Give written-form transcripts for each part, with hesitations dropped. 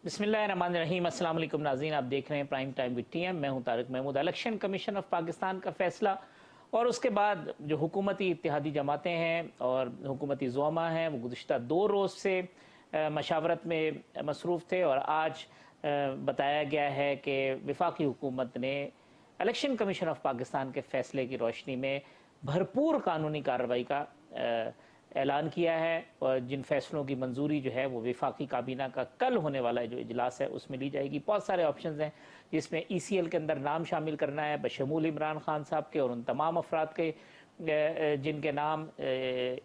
बिस्मिल्लाहिर्रहमानिर्रहीम। अस्सलाम वालेकुम नाज़रीन, आप देख रहे हैं प्राइम टाइम विद टीएम। मैं हूं Tariq Mahmood. Election commission of Pakistan का फैसला और उसके बाद जो हुकूमती इत्तेहादी जमातें हैं और हुकूमती ज़ुआमा हैं वो गुज़िश्ता 2 रोज़ से मशावरत में मसरूफ़ थे और आज बताया गया है कि वफाकी हुकूमत ने इलेक्शन कमीशन ऑफ पाकिस्तान के फ़ैसले की रोशनी में भरपूर कानूनी कार्रवाई का ऐलान किया है और जिन फैसलों की मंजूरी जो है वो वफाकी काबीना का कल होने वाला जो इजलास है उसमें ली जाएगी। बहुत सारे ऑप्शंस हैं जिसमें ECL के अंदर नाम शामिल करना है बशमूल इमरान खान साहब के और उन तमाम अफराद के जिनके नाम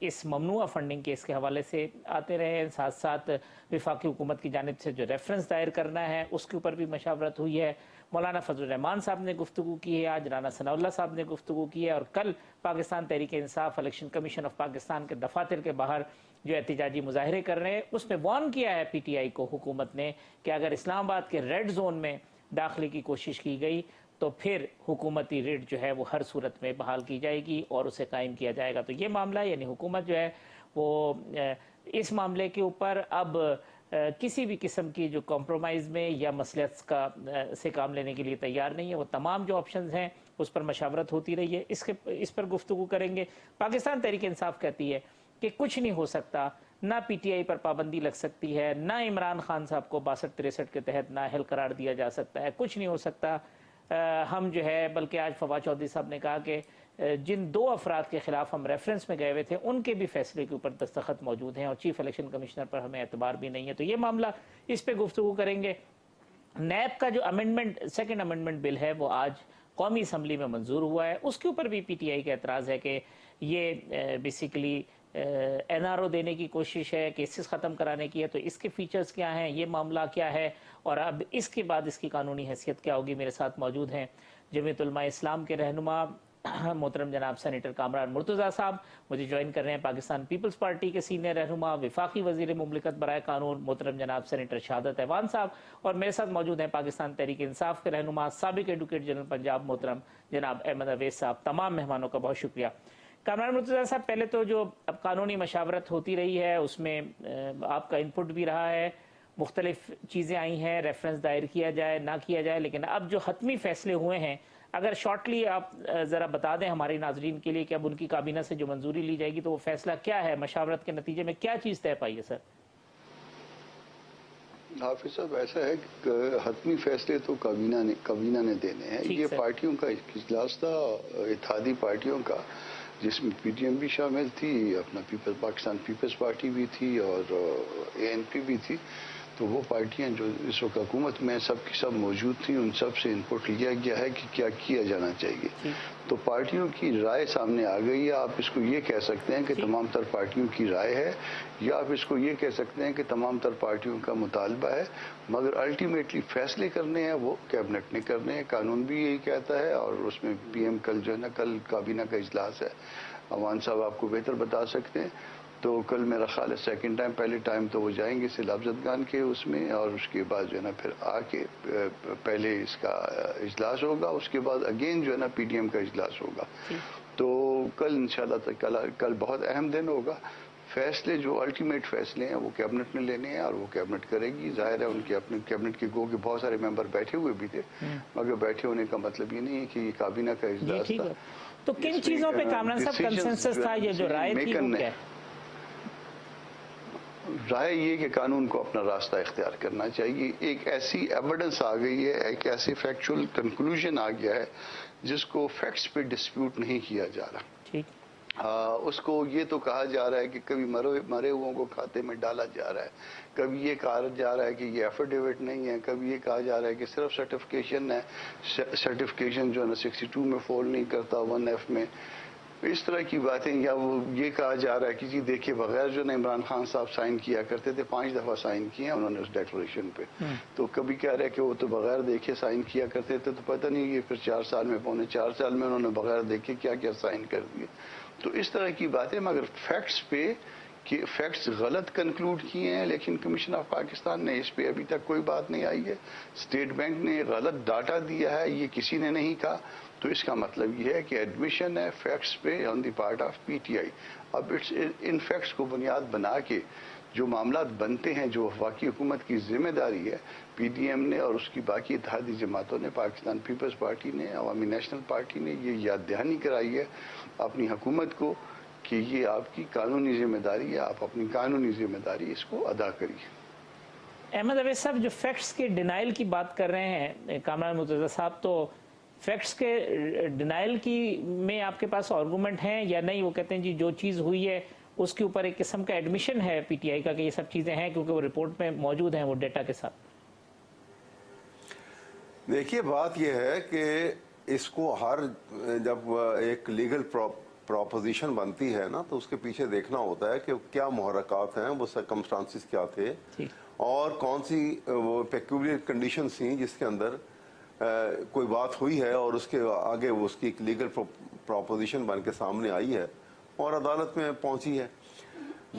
इस ममनुआ फंडिंग केस के हवाले से आते रहे हैं। साथ साथ वफाकी हुकूमत की जानिब से जो रेफरेंस दायर करना है उसके ऊपर भी मशावरत हुई है। मौलाना फजल रहमान साहब ने गुफ्तगू की है, आज राना सनाउल्लाह साहब ने गुफ्तगू की है और कल Pakistan Tehreek Insaf election commission of Pakistan के दफातर के बाहर जो एहतजाजी मुजाहरे कर रहे हैं उसमें वार्न किया है PTI को हुकूमत ने कि अगर इस्लामाबाद के रेड जोन में दाखिले की कोशिश की गई तो फिर हुकूमती रेट जो है वो हर सूरत में बहाल की जाएगी और उसे कायम किया जाएगा। तो ये मामला यानी हुकूमत जो है वो इस मामले के ऊपर अब किसी भी किस्म की जो कॉम्प्रोमाइज़ में या मसलियत का से काम लेने के लिए तैयार नहीं है। वो तमाम जो ऑप्शंस हैं उस पर मशावरत होती रही है। इस पर गुफ्तगू करेंगे। पाकिस्तान तहरीक इंसाफ कहती है कि कुछ नहीं हो सकता, ना PTI पर पाबंदी लग सकती है, ना इमरान खान साहब को 62-63 के तहत नाअहल करार दिया जा सकता है, कुछ नहीं हो सकता। हम जो है बल्कि आज फवाद चौधरी साहब ने कहा कि जिन 2 अफराद के ख़िलाफ़ हम रेफरेंस में गए हुए थे उनके भी फैसले के ऊपर दस्तखत मौजूद हैं और चीफ इलेक्शन कमिश्नर पर हमें एतबार भी नहीं है। तो ये मामला, इस पर गुफ्तगू करेंगे। नैब का जो अमेंडमेंट, सेकंड अमेंडमेंट बिल है वो आज कौमी असम्बली में मंजूर हुआ है। उसके ऊपर भी PTI का एतराज़ है कि ये बेसिकली NRO देने की कोशिश है, केसेस ख़त्म कराने की है। तो इसके फीचर्स क्या हैं, ये मामला क्या है और अब इसके बाद इसकी कानूनी हैसियत क्या होगी। मेरे साथ मौजूद हैं जमीयत उलमा इस्लाम के रहनुमा मोहतरम जनाब सेनेटर कामरान मुर्तज़ा साहब, मुझे ज्वाइन कर रहे हैं पाकिस्तान पीपल्स पार्टी के सीनियर रहनुमा वफाकी वज़ीर मुमलिकत बराए कानून मोहतरम जनाब सेनेटर शहादत ऐवान साहब, और मेरे साथ मौजूद हैं पाकिस्तान तहरीक इंसाफ के रहनुमा साबिक एडवोकेट जनरल पंजाब मोहतरम जनाब अहमद अवैस साहब। तमाम मेहमानों का बहुत शुक्रिया। कामरान मुर्तज़ा साहब, पहले तो जो अब कानूनी मशावरत होती रही है उसमें आपका इनपुट भी रहा है, मुख्तलिफ चीज़ें आई हैं, रेफरेंस दायर किया जाए ना किया जाए, लेकिन अब जो हतमी फ़ैसले हुए हैं अगर शॉर्टली आप ज़रा बता दें हमारे नाजरीन के लिए कि अब उनकी काबीना से जो मंजूरी ली जाएगी तो वो फैसला क्या है, मशावरत के नतीजे में क्या चीज़ तय पाई है सर? हाफिज साहब, ऐसा है कि हतमी फैसले तो काबीना ने देने हैं। ये पार्टियों का इजलास था, इत्तेहादी पार्टियों का, जिसमें PTM भी शामिल थी, अपना पाकिस्तान पीपल्स पार्टी भी थी और ANP भी थी। तो वो पार्टियां जो इस वक्त हुकूमत में सब की सब मौजूद थी, उन सब से इनपुट लिया गया है कि क्या किया जाना चाहिए। तो पार्टियों की राय सामने आ गई है। आप इसको ये कह सकते हैं कि तमाम तर पार्टियों की राय है, या आप इसको ये कह सकते हैं कि तमाम तर पार्टियों का मुतालबा है, मगर अल्टीमेटली फैसले करने हैं वो कैबिनेट ने करने हैं। कानून भी यही कहता है और उसमें PM कल जो है ना, कल काबीना का इजलास है, अवान साहब आपको बेहतर बता सकते हैं। तो कल मेरा ख्याल है सेकंड टाइम, पहले टाइम तो वो जाएंगे सिलाबजदगान के उसमें, और उसके बाद जो है ना फिर आके पहले इसका इजलास होगा, उसके बाद अगेन जो है ना PTM का इजलास होगा। तो कल इंशाल्लाह कल बहुत अहम दिन होगा। फैसले जो अल्टीमेट फैसले हैं वो कैबिनेट ने लेने हैं और वो कैबिनेट करेगी। जाहिर है उनके अपने कैबिनेट के गो के बहुत सारे मेंबर बैठे हुए भी थे, मगर बैठे होने का मतलब ये नहीं है कि ये काबीना का इजलास था। तो किन चीजों पे कामरान साहब कंसेंसस था, ये जो राय थी वो क्या है? राय ये कि कानून को अपना रास्ता इख्तियार करना चाहिए। एक ऐसी एविडेंस आ गई है, एक ऐसी फैक्चुअल कंक्लूजन आ गया है जिसको फैक्ट्स पे डिस्प्यूट नहीं किया जा रहा। ठीक, उसको ये तो कहा जा रहा है कि कभी मरे हुओं को खाते में डाला जा रहा है, कभी ये कहा जा रहा है कि ये एफिडेविट नहीं है, कभी ये कहा जा रहा है कि सिर्फ सर्टिफिकेशन है, सर्टिफिकेशन जो है ना 62 में फॉल नहीं करता, 1F में, इस तरह की बातें। या वो ये कहा जा रहा है कि जी देखिए बगैर जो ना इमरान खान साहब साइन किया करते थे, 5 दफ़ा साइन किए उन्होंने उस डिक्लेरेशन पे। तो कभी कह रहे हैं कि वो तो बगैर देखे साइन किया करते थे, तो पता नहीं ये फिर 4 साल में, पौने 4 साल में उन्होंने बगैर देखे क्या क्या साइन कर दिए। तो इस तरह की बातें, मगर फैक्ट्स पे कि फैक्ट्स गलत कंक्लूड किए हैं, लेकिन कमीशन ऑफ पाकिस्तान ने इस पे अभी तक कोई बात नहीं आई है। स्टेट बैंक ने गलत डाटा दिया है, ये किसी ने नहीं कहा। तो इसका मतलब ये है कि एडमिशन है फैक्ट्स पे on the part of PTI। अब इन फैक्ट्स को बुनियाद बना के جو معاملات بنتے ہیں جو وفاقی حکومت کی ذمہ داری ہے، پی ڈی ایم نے اور اس کی باقی اتحادی جماعتوں نے، پاکستان پیپلز پارٹی نے، عوامی نیشنل پارٹی نے یہ یاد دہانی کرائی ہے اپنی حکومت کو کہ یہ آپ کی قانونی ذمہ داری ہے، آپ اپنی قانونی ذمہ داری اس کو ادا کریے۔ احمد اویس صاحب، جو فیکٹس کے ڈینائل کی بات کر رہے ہیں کامران مرتضی صاحب، تو فیکٹس کے ڈینائل کی میں آپ کے پاس آرگومنٹ ہیں یا نہیں؟ وہ کہتے ہیں جی جو چیز ہوئی ہے اس کے اوپر ایک قسم کا ایڈمیشن ہے پی ٹی آئی کا کہ یہ سب چیزیں ہیں کیونکہ وہ رپورٹ میں موجود ہیں وہ ڈیٹا کے ساتھ۔ دیکھیے بات یہ ہے کہ اس کو جب ایک لیگل پروپوزیشن بنتی ہے نا تو اس کے پیچھے دیکھنا ہوتا ہے کہ کیا محرکات ہیں، وہ سرکمسٹانسز کیا تھے اور کون سی وہ پیکولیئر کنڈیشنز تھیں جس کے اندر کوئی بات ہوئی ہے اور اس کے آگے اس کی ایک لیگل پروپوزیشن بن کے سامنے آئی ہے اور عدالت میں پہنچی ہے۔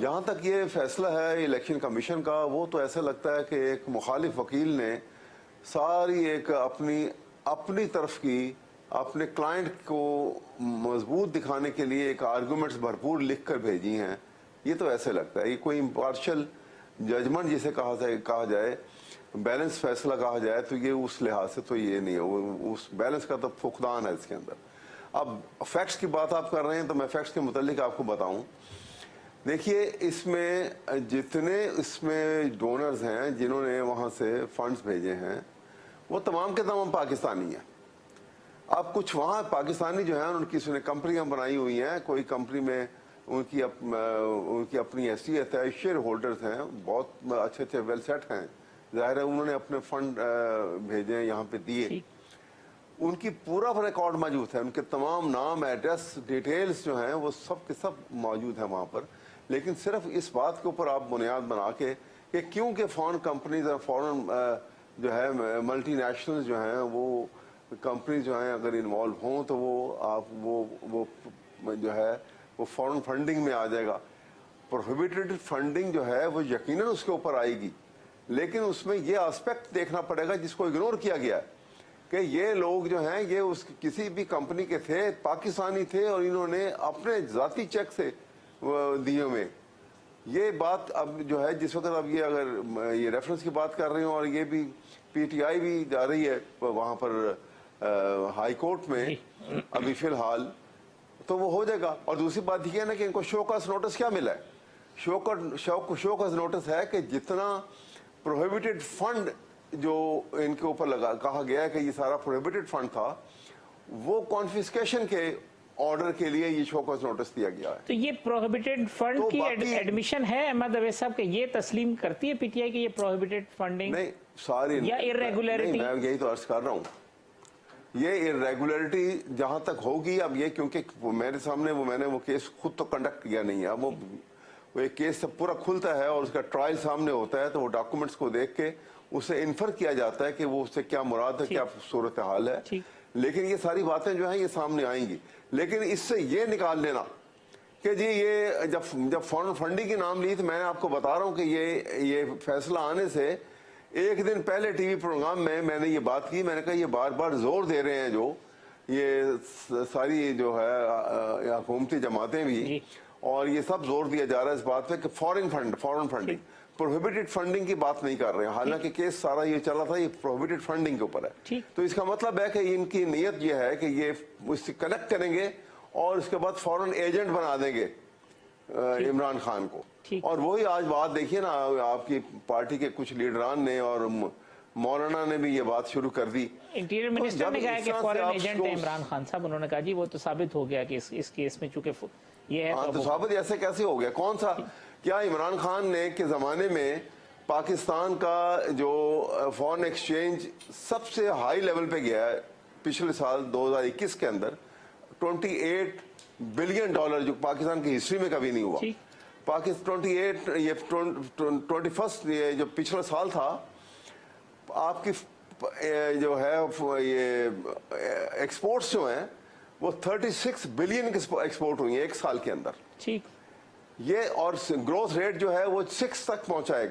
جہاں تک یہ فیصلہ ہے الیکشن کمیشن کا، وہ تو ایسے لگتا ہے کہ ایک مخالف وکیل نے ساری ایک اپنی طرف کی اپنے کلائنٹ کو مضبوط دکھانے کے لیے ایک آرگومنٹس بھرپور لکھ کر بھیجی ہیں۔ یہ تو ایسے لگتا ہے یہ کوئی امپارشل ججمنٹ جسے کہا جائے، بیلنس فیصلہ کہا جائے، تو یہ اس لحاظ سے تو یہ نہیں ہے، اس بیلنس کا تو فقدان ہے اس کے اندر۔ اب فیکٹس کی بات آپ کر رہے ہیں تو میں فیکٹس کے متعلق آپ کو بتاؤں۔ دیکھیے اس میں جتنے اس میں ڈونرز ہیں جنہوں نے وہاں سے فنڈز بھیجے ہیں وہ تمام کے تمام پاکستانی ہیں۔ اب کچھ وہاں پاکستانی جو ہیں ان کی کمپنیاں بنائی ہوئی ہیں، کوئی کمپنی میں ان کی اپنی حیثیت ہے، شیئر ہولڈرز ہیں، بہت اچھے ویل سیٹ ہیں، ظاہر ہے انہوں نے اپنے فنڈ بھیجے ہیں یہاں پہ دیے، ان کی پورا ریکارڈ موجود ہے، ان کے تمام نام، ایڈریس، ڈیٹیلز جو ہیں وہ سب کے سب موجود ہیں وہاں پر۔ لیکن صرف اس بات کے اوپر آپ بنیاد بنا کے کہ کیونکہ فارن کمپنیز اور فارن جو ہے ملٹی نیشنل جو ہیں وہ کمپنیز جو ہیں اگر انوالو ہوں تو وہ جو ہے وہ فارن فنڈنگ میں آ جائے گا۔ پروہیبیٹڈ فنڈنگ جو ہے وہ یقیناً اس کے اوپر آئے گی، لیکن اس میں یہ آسپیکٹ دیکھنا پڑے گا جس کو اگنور کیا گیا ہے کہ یہ لوگ جو ہیں یہ اس کسی بھی کمپنی کے تھے، پاکستانی تھے اور انہوں نے اپنے ذاتی چیک سے دیے میں۔ یہ بات اب جو ہے جس وقت اب یہ اگر یہ ریفرنس کی بات کر رہے ہوں اور یہ بھی پی ٹی آئی بھی جا رہی ہے وہاں پر ہائی کورٹ میں ابھی فی الحال، تو وہ ہو جائے گا۔ اور دوسری بات یہ ہے نا کہ ان کو شو کاز نوٹس کیا ملا ہے؟ شو کاز نوٹس ہے کہ جتنا پروہیبیٹڈ فنڈ جو ان کے اوپر کہا گیا ہے کہ یہ سارا پروہیبیٹڈ فنڈ تھا، وہ کانفسکیشن کے آرڈر کے لیے یہ شو کاز نوٹس دیا گیا ہے۔ تو یہ پروہیبیٹڈ فنڈ کی ایڈمیشن ہے احمد اویس صاحب کہ یہ تسلیم کرتی ہے پی ٹی آئی کہ یہ پروہیبیٹڈ فنڈنگ نہیں ساری یا irregularity؟ میں یہی تو عرض کر رہا ہوں، یہ irregularity جہاں تک ہوگی، اب یہ کیونکہ میرے سامنے میں نے وہ کیس خود تو کنڈکٹ کیا نہیں ہے، وہ ایک کیس سے پورا کھلتا ہے اور اس کا ٹرائل سامنے ہوتا ہے تو وہ ڈاکومنٹس کو دیکھ کے اسے انفر کیا جاتا ہے کہ وہ اس سے کیا مراد ہے، کیا صورتحال ہے۔ لیکن یہ ساری باتیں جو ہیں یہ سامنے آئیں گی، لیکن اس سے یہ نکال لینا کہ جی یہ جب فارن فنڈنگ کے نام لی تو میں نے آپ کو بتا رہا ہوں کہ یہ فیصلہ آنے سے ایک دن پہلے ٹی وی پروگرام میں نے یہ بات کی، میں نے کہا یہ بار بار زور دے رہے ہیں جو یہ ساری جو ہے حکومتی جماعتیں بھی، اور یہ سب زور دیا جا رہا ہے اس بات پہ کہ فارن فنڈنگ پروہیبیٹڈ فنڈنگ کی بات نہیں کر رہے ہیں، حالانکہ کیس سارا یہ چلا تھا یہ پروہیبیٹڈ فنڈنگ کے اوپر ہے۔ تو اس کا مطلب ہے کہ ان کی نیت یہ ہے کہ یہ اس سے کنیکٹ کریں گے اور اس کے بعد فورن ایجنٹ بنا دیں گے عمران خان کو۔ اور وہی آج بات دیکھیے نا، آپ کی پارٹی کے کچھ لیڈران نے اور مولانا نے بھی یہ بات شروع کر دی۔ انٹیریئر منسٹر نے کہا کہ فورن ایجنٹ ہے عمران خان صاحب، انہوں نے کہا جی وہ تو ثابت ہو گیا کہ اس کیس میں چونکہ یہ ہے تو ثابت ایسے کیسے ہو گیا؟ کون سا؟ کیا عمران خان نے کے زمانے میں پاکستان کا جو فارن ایکسچینج سب سے ہائی لیول پہ گیا ہے پچھلے سال 2021 کے اندر 28 بلین ڈالر، جو پاکستان کی ہسٹری میں کبھی نہیں ہوا۔ پاکستان 28 یہ 21 یہ جو پچھلا سال تھا آپ کی جو ہے یہ ایکسپورٹس جو ہیں وہ 36 بلین ایکسپورٹ ہوئی ہیں ایک سال کے اندر، یہ اور گروتھ ریٹ جو ہے وہ 6 تک پہنچا ہے۔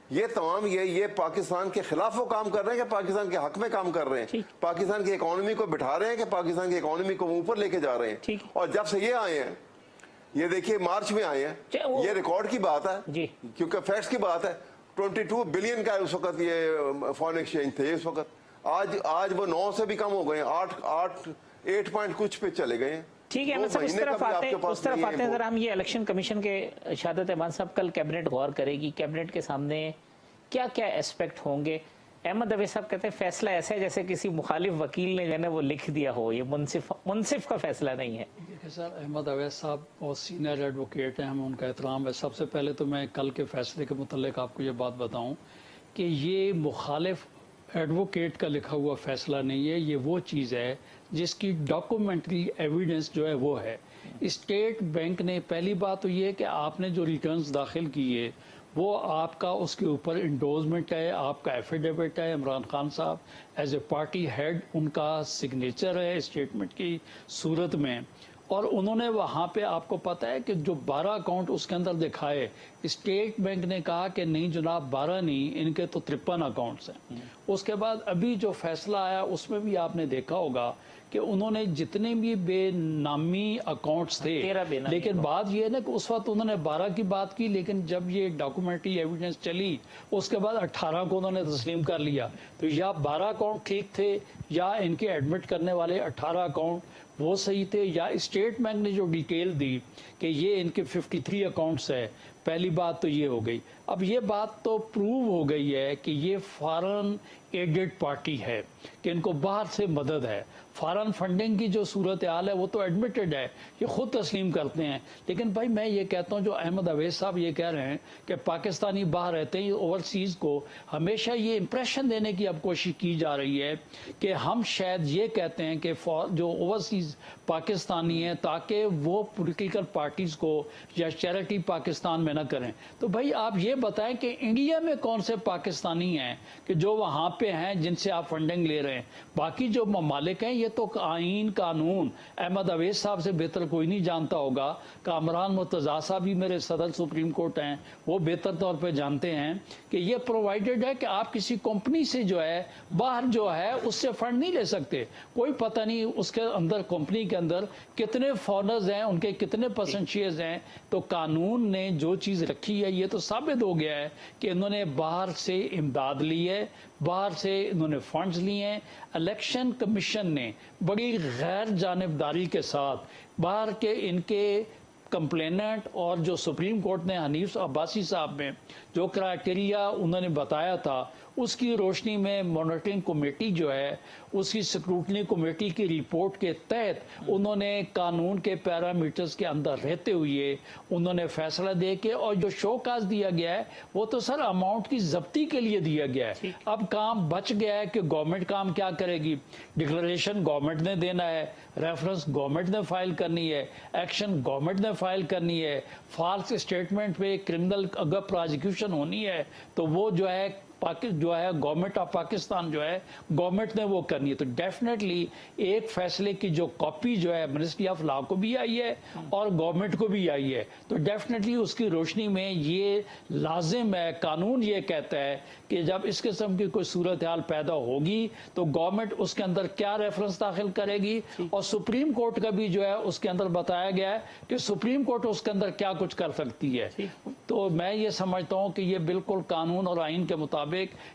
یہ تمام یہ پاکستان کے خلاف وہ کام کر رہے ہیں کہ پاکستان کے حق میں کام کر رہے ہیں؟ پاکستان کی اکانومی کو بٹھا رہے ہیں کہ پاکستان کی اکانومی کو اوپر لے کے جا رہے ہیں؟ اور جب سے یہ آئے ہیں ये देखिए मार्च में आए हैं, ये रिकॉर्ड की बात है जी, क्योंकि फैक्ट्स की बात है। 22 बिलियन का उस वक्त ये फॉरेन एक्सचेंज थे इस वक्त। आज वो 9 से भी कम हो गए हैं, 8 पॉइंट कुछ पे चले गए हैं। ठीक है। मतलब उस तरफ आते हैं जरा हम ये इलेक्शन कमीशन के शहादत अहमद साहब कल कैबिनेट गौर करेगी, कैबिनेट के सामने क्या क्या एस्पेक्ट होंगे। अहमद अवैस साहब कहते हैं फैसला ऐसा है जैसे किसी मुखालिफ वकील ने जो है ना वो लिख दिया हो, ये मुनसिफ का फैसला नहीं है। देखिए सर, अहमद अवैस साहब बहुत सीनियर एडवोकेट हैं, हमें उनका एहतराम है। सबसे पहले तो मैं कल के फैसले के मुतल्लिक आपको ये बात बताऊं कि ये मुखालिफ एडवोकेट का लिखा हुआ फैसला नहीं है, ये वो चीज़ है जिसकी डॉक्यूमेंट्री एविडेंस जो है वो है। स्टेट बैंक ने, पहली बात तो ये है कि आपने जो रिटर्न्स दाखिल किए वो आपका उसके ऊपर इंडोर्समेंट है, आपका एफिडेविट है। इमरान खान साहब एज ए पार्टी हेड उनका सिग्नेचर है स्टेटमेंट की सूरत में, और उन्होंने वहाँ पे आपको पता है कि जो 12 अकाउंट उसके अंदर दिखाए, स्टेट बैंक ने कहा कि नहीं जनाब 12 नहीं, इनके तो 53 अकाउंट्स हैं। उसके बाद अभी जो फैसला आया उसमें भी आपने देखा होगा कि उन्होंने जितने भी बेनामी अकाउंट्स थे, लेकिन बात ये है ना कि उस वक्त उन्होंने 12 की बात की, लेकिन जब ये डॉक्यूमेंट्री एविडेंस चली उसके बाद 18 को उन्होंने तस्लीम कर लिया। तो या 12 अकाउंट ठीक थे या इनके एडमिट करने वाले 18 अकाउंट वो सही थे, या स्टेट बैंक ने जो डिटेल दी कि ये इनके 53 अकाउंट्स है। पहली बात तो ये हो गई। अब ये बात तो प्रूव हो गई है कि ये फॉरेन एडेड पार्टी है, कि इनको बाहर से मदद है। फॉरेन फंडिंग की जो सूरत हाल है वो तो एडमिटेड है, ये खुद तस्लीम करते हैं। लेकिन भाई मैं ये कहता हूँ, जो अहमद अवैस साहब ये कह रहे हैं कि पाकिस्तानी बाहर रहते हैं, ओवरसीज़ को हमेशा ये इंप्रेशन देने की अब कोशिश की जा रही है कि हम शायद ये कहते हैं कि जो ओवरसीज़ पाकिस्तानी हैं ताकि वो पॉलिटिकल पार्टीज़ को या चैरिटी पाकिस्तान में ना करें। तो भाई आप ये बताएं कि इंडिया में कौन से पाकिस्तानी हैं कि जो वहाँ पे हैं जिनसे आप फंडिंग ले रहे हैं। बाकी जो ममालिक हैं ये तो आईन कानून अहमद अवैस साहब से बेहतर कोई नहीं जानता होगा। कामरान मुर्तज़ा साहब भी मेरे सदर सुप्रीम कोर्ट हैं, वो बेहतर तौर पे जानते हैं कि ये प्रोवाइडेड है कि आप किसी कंपनी से जो है बाहर जो है उससे फंड नहीं ले सकते। कोई पता नहीं उसके अंदर कंपनी के अंदर कितने फॉरनर्स हैं, उनके कितने परसेंट शेयर्स हैं। तो कानून ने जो चीज़ रखी है ये तो साबित हो गया है कि इन्होंने बाहर से इमदाद ली है, बाहर से इन्होंने फंड्स लिए हैं। इलेक्शन कमीशन ने बड़ी गैर जानिबदारी के साथ बाहर के इनके कंप्लेनेंट और जो सुप्रीम कोर्ट ने हनीफ अब्बासी साहब में जो क्राइटेरिया उन्होंने बताया था उसकी रोशनी में मॉनिटरिंग कमेटी जो है उसकी स्क्रूटनी कमेटी की रिपोर्ट के तहत उन्होंने कानून के पैरामीटर्स के अंदर रहते हुए उन्होंने फैसला दे के, और जो शोकाज दिया गया है वो तो सर अमाउंट की जब्ती के लिए दिया गया है। अब काम बच गया है कि गवर्नमेंट काम क्या करेगी। डिक्लेरेशन गवर्नमेंट ने देना है, रेफरेंस गवर्नमेंट ने फाइल करनी है, एक्शन गवर्नमेंट ने फाइल करनी है। फॉल्स स्टेटमेंट पे क्रिमिनल अगर प्रोसिक्यूशन होनी है तो वो जो है गवर्नमेंट ऑफ पाकिस्तान जो है गवर्नमेंट ने वो करनी है। तो डेफिनेटली एक फैसले की जो कॉपी जो है मिनिस्ट्री ऑफ लॉ को भी आई है और गवर्नमेंट को भी आई है, तो डेफिनेटली उसकी रोशनी में ये लाजिम है, कानून ये कहता है कि जब इस किस्म की कोई सूरत हाल पैदा होगी तो गवर्नमेंट उसके अंदर क्या रेफरेंस दाखिल करेगी, और सुप्रीम कोर्ट का भी जो है उसके अंदर बताया गया है कि सुप्रीम कोर्ट उसके अंदर क्या कुछ कर सकती है। तो मैं ये समझता हूँ कि ये बिल्कुल कानून और आइन के मुताबिक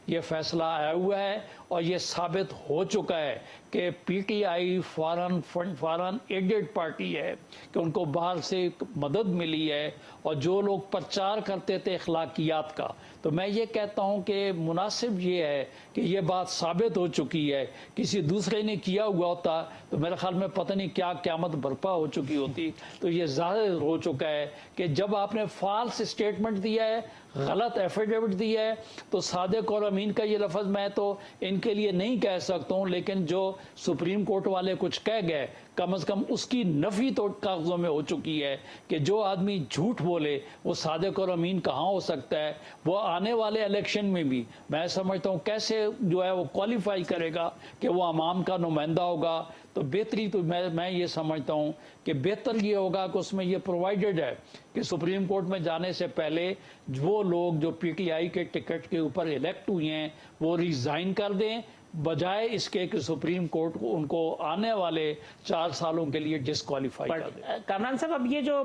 ये फैसला आया हुआ है, और ये साबित हो चुका है कि पीटीआई फॉरेन एडेड पार्टी है, कि उनको बाहर से मदद मिली है। और जो लोग प्रचार करते थे अखलाकियात का, तो मैं ये कहता हूँ कि मुनासिब ये है कि ये बात साबित हो चुकी है। किसी दूसरे ने किया हुआ होता तो मेरे ख्याल में पता नहीं क्या क़यामत बर्पा हो चुकी होती। तो ये ज़ाहिर हो चुका है कि जब आपने फॉल्स स्टेटमेंट दिया है, गलत एफिडेविट दिया है, तो सादिक और अमीन का ये लफ्ज़ मैं तो इनके लिए नहीं कह सकता हूँ, लेकिन जो सुप्रीम कोर्ट वाले कुछ कह गए कम से कम उसकी नफी तो कागजों में हो चुकी है कि जो आदमी झूठ बोले वो सादिक और अमीन कहाँ हो सकता है। वो आने वाले इलेक्शन में भी मैं समझता हूँ कैसे जो है वो क्वालिफाई करेगा कि वो अवाम का नुमाइंदा होगा। तो बेहतरी तो मैं ये समझता हूँ कि बेहतर ये होगा कि उसमें ये प्रोवाइडेड है कि सुप्रीम कोर्ट में जाने से पहले वो लोग जो पीटीआई के टिकट के ऊपर इलेक्ट हुए हैं वो रिज़ाइन कर दें, बजाय इसके कि सुप्रीम कोर्ट को उनको आने वाले 4 सालों के लिए डिस्क्वालीफाई कर दे। कामरान साहब, अब ये जो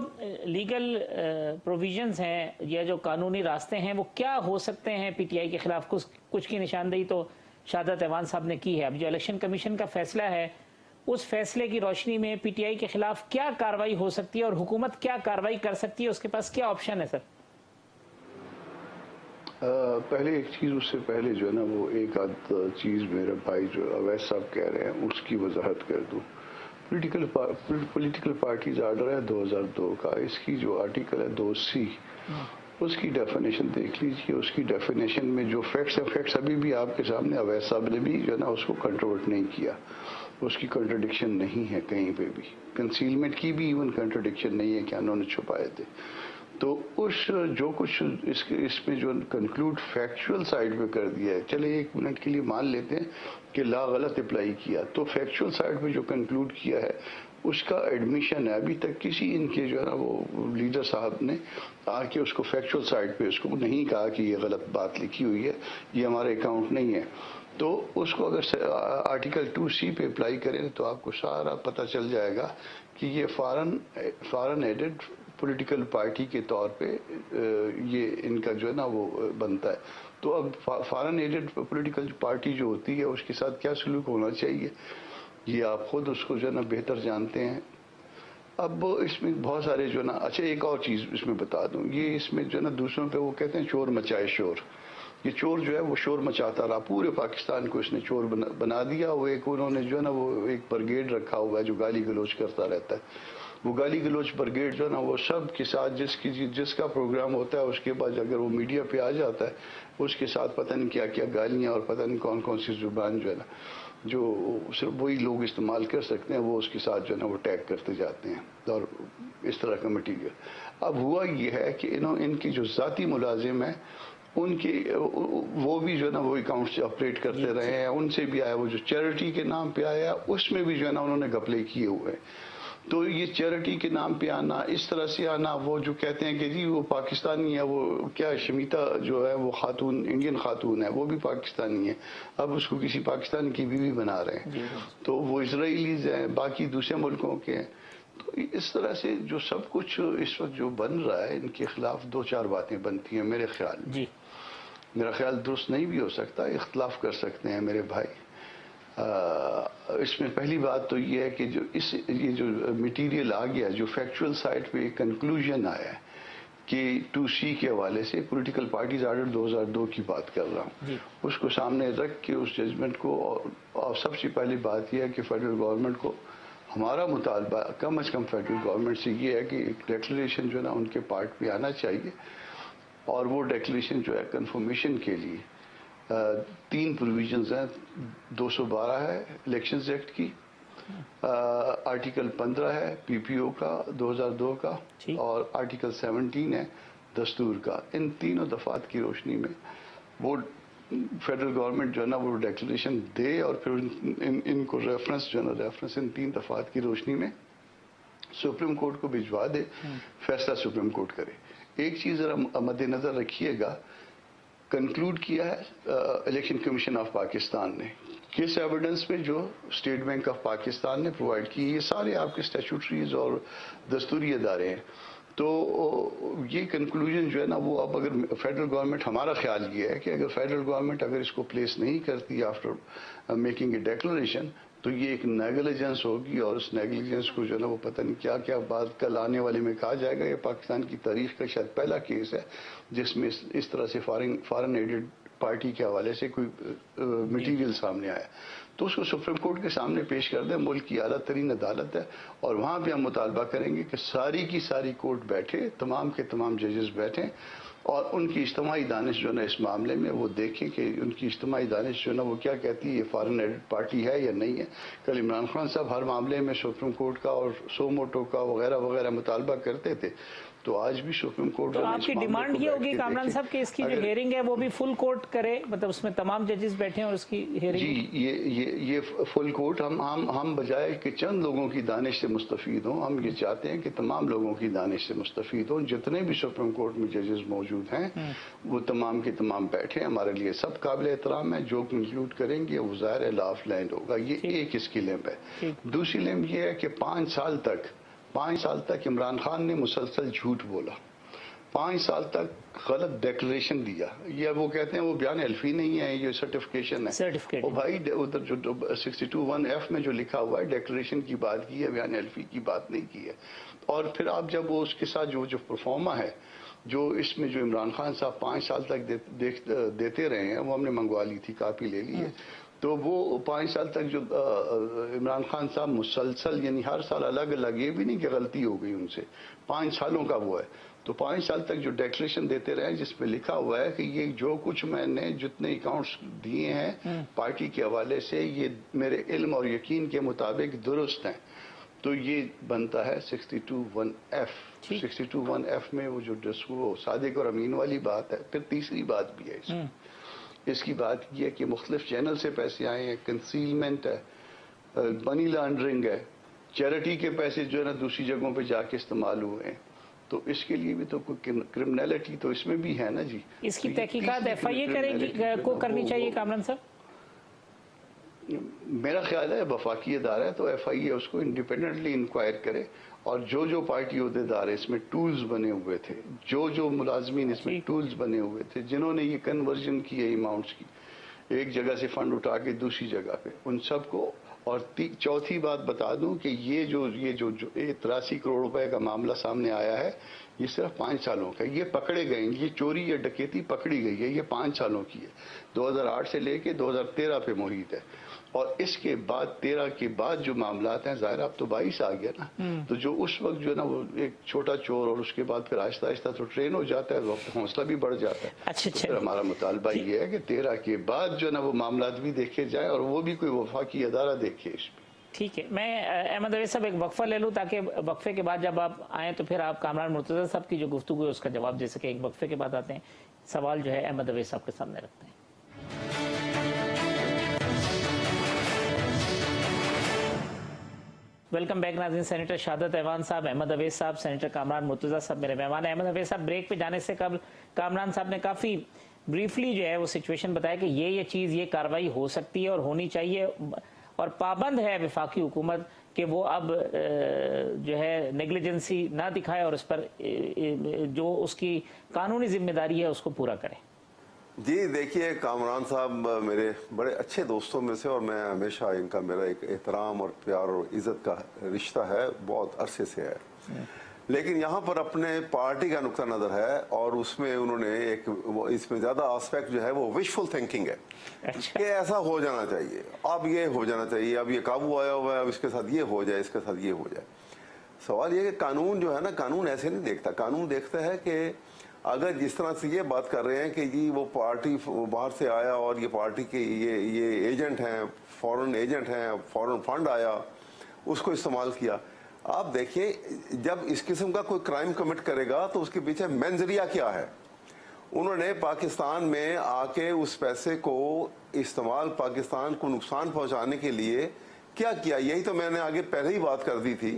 लीगल प्रोविजंस हैं या जो कानूनी रास्ते हैं वो क्या हो सकते हैं पीटीआई के खिलाफ? कुछ की निशानदेही तो शाहादत ऐवान साहब ने की है। अब जो इलेक्शन कमीशन का फैसला है उस फैसले की रोशनी में पीटीआई के खिलाफ क्या कार्रवाई हो सकती है और हुकूमत क्या कार्रवाई कर सकती है? उसके पास क्या ऑप्शन है सर? पहले एक चीज़, उससे पहले जो है ना वो एक आध चीज़ मेरे भाई जो अवैध साहब कह रहे हैं उसकी वजाहत कर दूं। पॉलिटिकल पार्टीज आर्डर है 2002 का, इसकी जो आर्टिकल है 2C, उसकी डेफिनेशन देख लीजिए। उसकी डेफिनेशन में जो फैक्ट्स अभी भी आपके सामने, अवैध साहब ने भी जो है ना उसको कंट्रोवर्ट नहीं किया, उसकी कंट्रडिक्शन नहीं है कहीं पे भी, कंसीलमेंट की भी इवन कंट्रडिक्शन नहीं है कि उन्होंने छुपाए थे। तो उस जो कुछ इसमें जो कंक्लूड फैक्चुअल साइड पे कर दिया है, चले एक मिनट के लिए मान लेते हैं कि ला गलत अप्लाई किया, तो फैक्चुअल साइड पे जो कंक्लूड किया है उसका एडमिशन है। अभी तक किसी इनके जो है ना वो लीडर साहब ने आके उसको फैक्चुअल साइड पे उसको नहीं कहा कि ये गलत बात लिखी हुई है, ये हमारे अकाउंट नहीं है। तो उसको अगर आर्टिकल 2C पे अप्लाई करें तो आपको सारा पता चल जाएगा कि ये फॉरेन एडेड पॉलिटिकल पार्टी के तौर पे ये इनका जो है ना वो बनता है। तो अब फॉरेन एडेड पॉलिटिकल पार्टी जो होती है उसके साथ क्या सलूक होना चाहिए ये आप खुद उसको जो है ना बेहतर जानते हैं। अब इसमें बहुत सारे जो है ना, अच्छा एक और चीज़ इसमें बता दूं, ये इसमें जो है ना दूसरों पे वो कहते हैं चोर मचाए शोर। ये चोर जो है वो शोर मचाता रहा, पूरे पाकिस्तान को इसने चोर बना दिया। वो एक उन्होंने जो है ना वो एक ब्रिगेड रखा हुआ है जो गाली गलोच करता रहता है। वो गाली गलोच ब्रिगेड जो है ना वो सब के साथ जिसका प्रोग्राम होता है उसके बाद अगर वो मीडिया पे आ जाता है उसके साथ पता नहीं क्या क्या गालियाँ और पता नहीं कौन कौन सी जुबान जो है ना जो सिर्फ वही लोग इस्तेमाल कर सकते हैं वो उसके साथ जो है ना वो टैग करते जाते हैं और इस तरह का मटीरियल। अब हुआ ये है कि इनकी जो ज़ाती मुलाजिम है उनकी वो भी जो है ना वो अकाउंट से ऑपरेट करते रहे हैं, उनसे भी आया। वो जो चैरिटी के नाम पे आया उसमें भी जो है ना उन्होंने घपले किए हुए हैं। तो ये चैरिटी के नाम पे आना, इस तरह से आना, वो जो कहते हैं कि जी वो पाकिस्तानी है, वो क्या शमीता जो है वो खातून इंडियन खातून है, वो भी पाकिस्तानी है, अब उसको किसी पाकिस्तान की बीवी बना रहे हैं। तो वो इजराइलीज हैं, बाकी दूसरे मुल्कों के हैं। तो इस तरह से जो सब कुछ इस वक्त जो बन रहा है इनके खिलाफ 2-4 बातें बनती हैं मेरे ख्याल में। मेरा ख्याल दुरुस्त नहीं भी हो सकता, इख्तलाफ कर सकते हैं मेरे भाई। इसमें पहली बात तो ये है कि ये जो मटेरियल आ गया, जो फैक्चुअल साइड पे कंक्लूजन आया है कि 2C के हवाले से, पॉलिटिकल पार्टीज आर्डर 2002 की बात कर रहा हूँ, उसको सामने रख के उस जजमेंट को, और सबसे पहली बात यह है कि फेडरल गवर्नमेंट को हमारा मुतालबा कम अज़ कम फेडरल गवर्नमेंट से ये है कि एक डिक्लेरेशन जो है ना उनके पार्ट पे आना चाहिए। और वो डिक्लेरेशन जो है कन्फर्मेशन के लिए 3 प्रोविजंस हैं। 212 है इलेक्शंस एक्ट की, आर्टिकल 15 है PPO का 2002 का, और आर्टिकल 17 है दस्तूर का। इन तीनों दफात की रोशनी में वो फेडरल गवर्नमेंट जो है ना वो डिक्लेरेशन दे और फिर इनको रेफरेंस जो है ना रेफरेंस इन 3 दफात की रोशनी में सुप्रीम कोर्ट को भिजवा दे, फैसला सुप्रीम कोर्ट करे। एक चीज़ जरा मद्देनजर रखिएगा, कंक्लूड किया है इलेक्शन कमीशन ऑफ पाकिस्तान ने किस एविडेंस पे, जो स्टेट बैंक ऑफ पाकिस्तान ने प्रोवाइड की, ये सारे आपके स्टैट्यूटरीज और दस्तूरी अदारे हैं। तो ये कंक्लूजन जो है ना वो अब अगर फेडरल गवर्नमेंट, हमारा ख्याल ये है कि अगर फेडरल गवर्नमेंट अगर इसको प्लेस नहीं करती आफ्टर मेकिंग ए डिक्लेरेशन तो ये एक नेगलिजेंस होगी, और उस नेगलिजेंस को जो है ना वो पता नहीं क्या क्या बात कल आने वाले में कहा जाएगा। ये पाकिस्तान की तारीख का शायद पहला केस है जिसमें इस तरह से फॉरेन एडेड पार्टी के हवाले से कोई मटेरियल सामने आया। तो उसको सुप्रीम कोर्ट के सामने पेश कर दें, मुल्क की आला तरीन अदालत है, और वहाँ पे हम मुतालबा करेंगे कि सारी की सारी कोर्ट बैठे, तमाम के तमाम जजेस बैठें और उनकी इज्तिमाई दानिश जो है ना इस मामले में वो देखें कि उनकी इज्तिमाई दानिश जो है ना वो क्या कहती है, ये फॉरेन एडेड पार्टी है या नहीं है। कल इमरान खान साहब हर मामले में सुप्रीम कोर्ट का और सो मोटो का वगैरह वगैरह मुतालबा करते थे, तो आज भी सुप्रीम कोर्ट तो आपकी डिमांड ये होगी कामरान साहब कि इसकी जो हियरिंग है वो भी फुल कोर्ट करे, मतलब उसमें तमाम जजेस बैठे और उसकी हियरिंग। जी, ये ये फुल कोर्ट हम बजाय कि चंद लोगों की दानिश से मुस्तफीद हों, हम ये चाहते हैं कि तमाम लोगों की दानिश से मुस्तफीद हों। जितने भी सुप्रीम कोर्ट में जजेस मौजूद हैं वो तमाम के तमाम बैठे, हमारे लिए सब काबिल एहतराम है। जो कंक्लूड करेंगे वो ज़ाहिर है लॉ ऑफ लैंड होगा। ये एक इसकी लिम्ब है। दूसरी लिम्ब ये है कि 5 साल तक इमरान खान ने मुसलसल झूठ बोला, 5 साल तक गलत डिक्लेरेशन दिया। ये वो कहते हैं वो बयान एल्फी नहीं है, ये सर्टिफिकेशन है। और भाई उधर जो 62(1)(f) में जो लिखा हुआ है डिक्लेरेशन की बात की है, बयान एल्फी की बात नहीं की है। और फिर आप जब वो उसके साथ जो परफॉर्मा है, जो इसमें जो इमरान खान साहब 5 साल तक देते रहे हैं, वो हमने मंगवा ली थी, कापी ले ली है। तो वो 5 साल तक जो इमरान खान साहब मुसलसल यानी हर साल अलग अलग, ये भी नहीं कि गलती हो गई उनसे, 5 सालों का वो है। तो 5 साल तक जो डिक्लेरेशन देते रहे जिसमें लिखा हुआ है कि ये जो कुछ मैंने जितने अकाउंट्स दिए हैं पार्टी के हवाले से ये मेरे इल्म और यकीन के मुताबिक दुरुस्त हैं। तो ये बनता है 62(1)(f). 62(1)(f) में वो जो वो सादिक और अमीन वाली बात है। फिर तीसरी बात भी है इसकी बात ये है कि मुख्तलिफ चैनल से पैसे आए हैं, कंसीलमेंट है, मनी लॉन्ड्रिंग है, चैरिटी के पैसे जो है ना दूसरी जगहों पे जाके इस्तेमाल हुए हैं। तो इसके लिए भी तो कोई क्रिमिनलिटी तो इसमें भी है ना जी। इसकी तहकीकात FIA करनी चाहिए कामरान साहब? मेरा ख्याल है वफाकी अदारा है तो FIA उसको इंडिपेंडेंटली इंक्वायर करे। और जो पार्टी अहदेदार इसमें टूल्स बने हुए थे, जो मुलाजमीन इसमें टूल्स बने हुए थे, जिन्होंने ये कन्वर्जन किए अमाउंट्स की, एक जगह से फंड उठा के दूसरी जगह पे, उन सबको। और चौथी बात बता दूं कि ये जो 83 करोड़ रुपए का मामला सामने आया है, ये सिर्फ 5 सालों का। ये पकड़े गए, ये चोरी या डकैती पकड़ी गई है, ये 5 सालों की है। 2008 से लेके 2013 पे मुहित है। और इसके बाद 13 के बाद जो मामलात हैं, ज़ाहिर अब तो 22 आ गया ना, तो जो उस वक्त जो है ना वो एक छोटा चोर और उसके बाद फिर आहिस्ता आहिस्ता तो ट्रेन हो जाता है, तो हौसला भी बढ़ जाता है। अच्छा, तो फिर हमारा मुतालबा ये है कि 13 के बाद जो है ना वो मामलात भी देखे जाए और वो भी कोई वफाकी अदारा देखे इसमें। ठीक है, मैं अहमद अवैस साहब एक वक्फा ले लूँ ताकि वक्फे के बाद जब आप आएँ तो फिर आप कामरान मुर्तज़ा साहब की जो गुफ्तगू है उसका जवाब दे सके। एक वक्फे के बाद आते हैं, सवाल जो है अहमद अवैस साहब के सामने रखते हैं। वेलकम बैक नाज़रीन। सेनेटर शहादत ऐवान साहब, अहमद अवैस साहब, सेनेटर कामरान मुर्तज़ा साहब मेरे मेहमान हैं। अहमद अवैस साहब, ब्रेक पे जाने से कबल कामरान साहब ने काफ़ी ब्रीफली जो है वो सिचुएशन बताया कि ये चीज़, ये कार्रवाई हो सकती है और होनी चाहिए, और पाबंद है वफाकी हुकूमत कि वो अब जो है नेग्लिजेंसी ना दिखाए और उस पर जो उसकी कानूनी जिम्मेदारी है उसको पूरा करे। जी देखिए, कामरान साहब मेरे बड़े अच्छे दोस्तों में से, और मैं हमेशा इनका मेरा एक एहतराम और प्यार और इज़्ज़त का रिश्ता है, बहुत अरसे से है। लेकिन यहाँ पर अपने पार्टी का नुक्ता नज़र है और उसमें उन्होंने एक इसमें ज़्यादा आस्पेक्ट जो है वो विशफुल थिंकिंग है कि ऐसा हो जाना चाहिए, अब ये हो जाना चाहिए, अब ये काबू आया हुआ है, अब इसके साथ ये हो जाए, इसके साथ ये हो जाए। सवाल ये कि कानून जो है ना, कानून ऐसे नहीं देखता। कानून देखता है कि अगर जिस तरह से ये बात कर रहे हैं कि जी वो पार्टी बाहर से आया और ये पार्टी के ये एजेंट हैं, फॉरेन एजेंट हैं, फॉरेन फंड आया, उसको इस्तेमाल किया। आप देखिए, जब इस किस्म का कोई क्राइम कमिट करेगा तो उसके पीछे मेंजरिया क्या है। उन्होंने पाकिस्तान में आके उस पैसे को इस्तेमाल पाकिस्तान को नुकसान पहुंचाने के लिए क्या किया। यही तो मैंने आगे पहले ही बात कर दी थी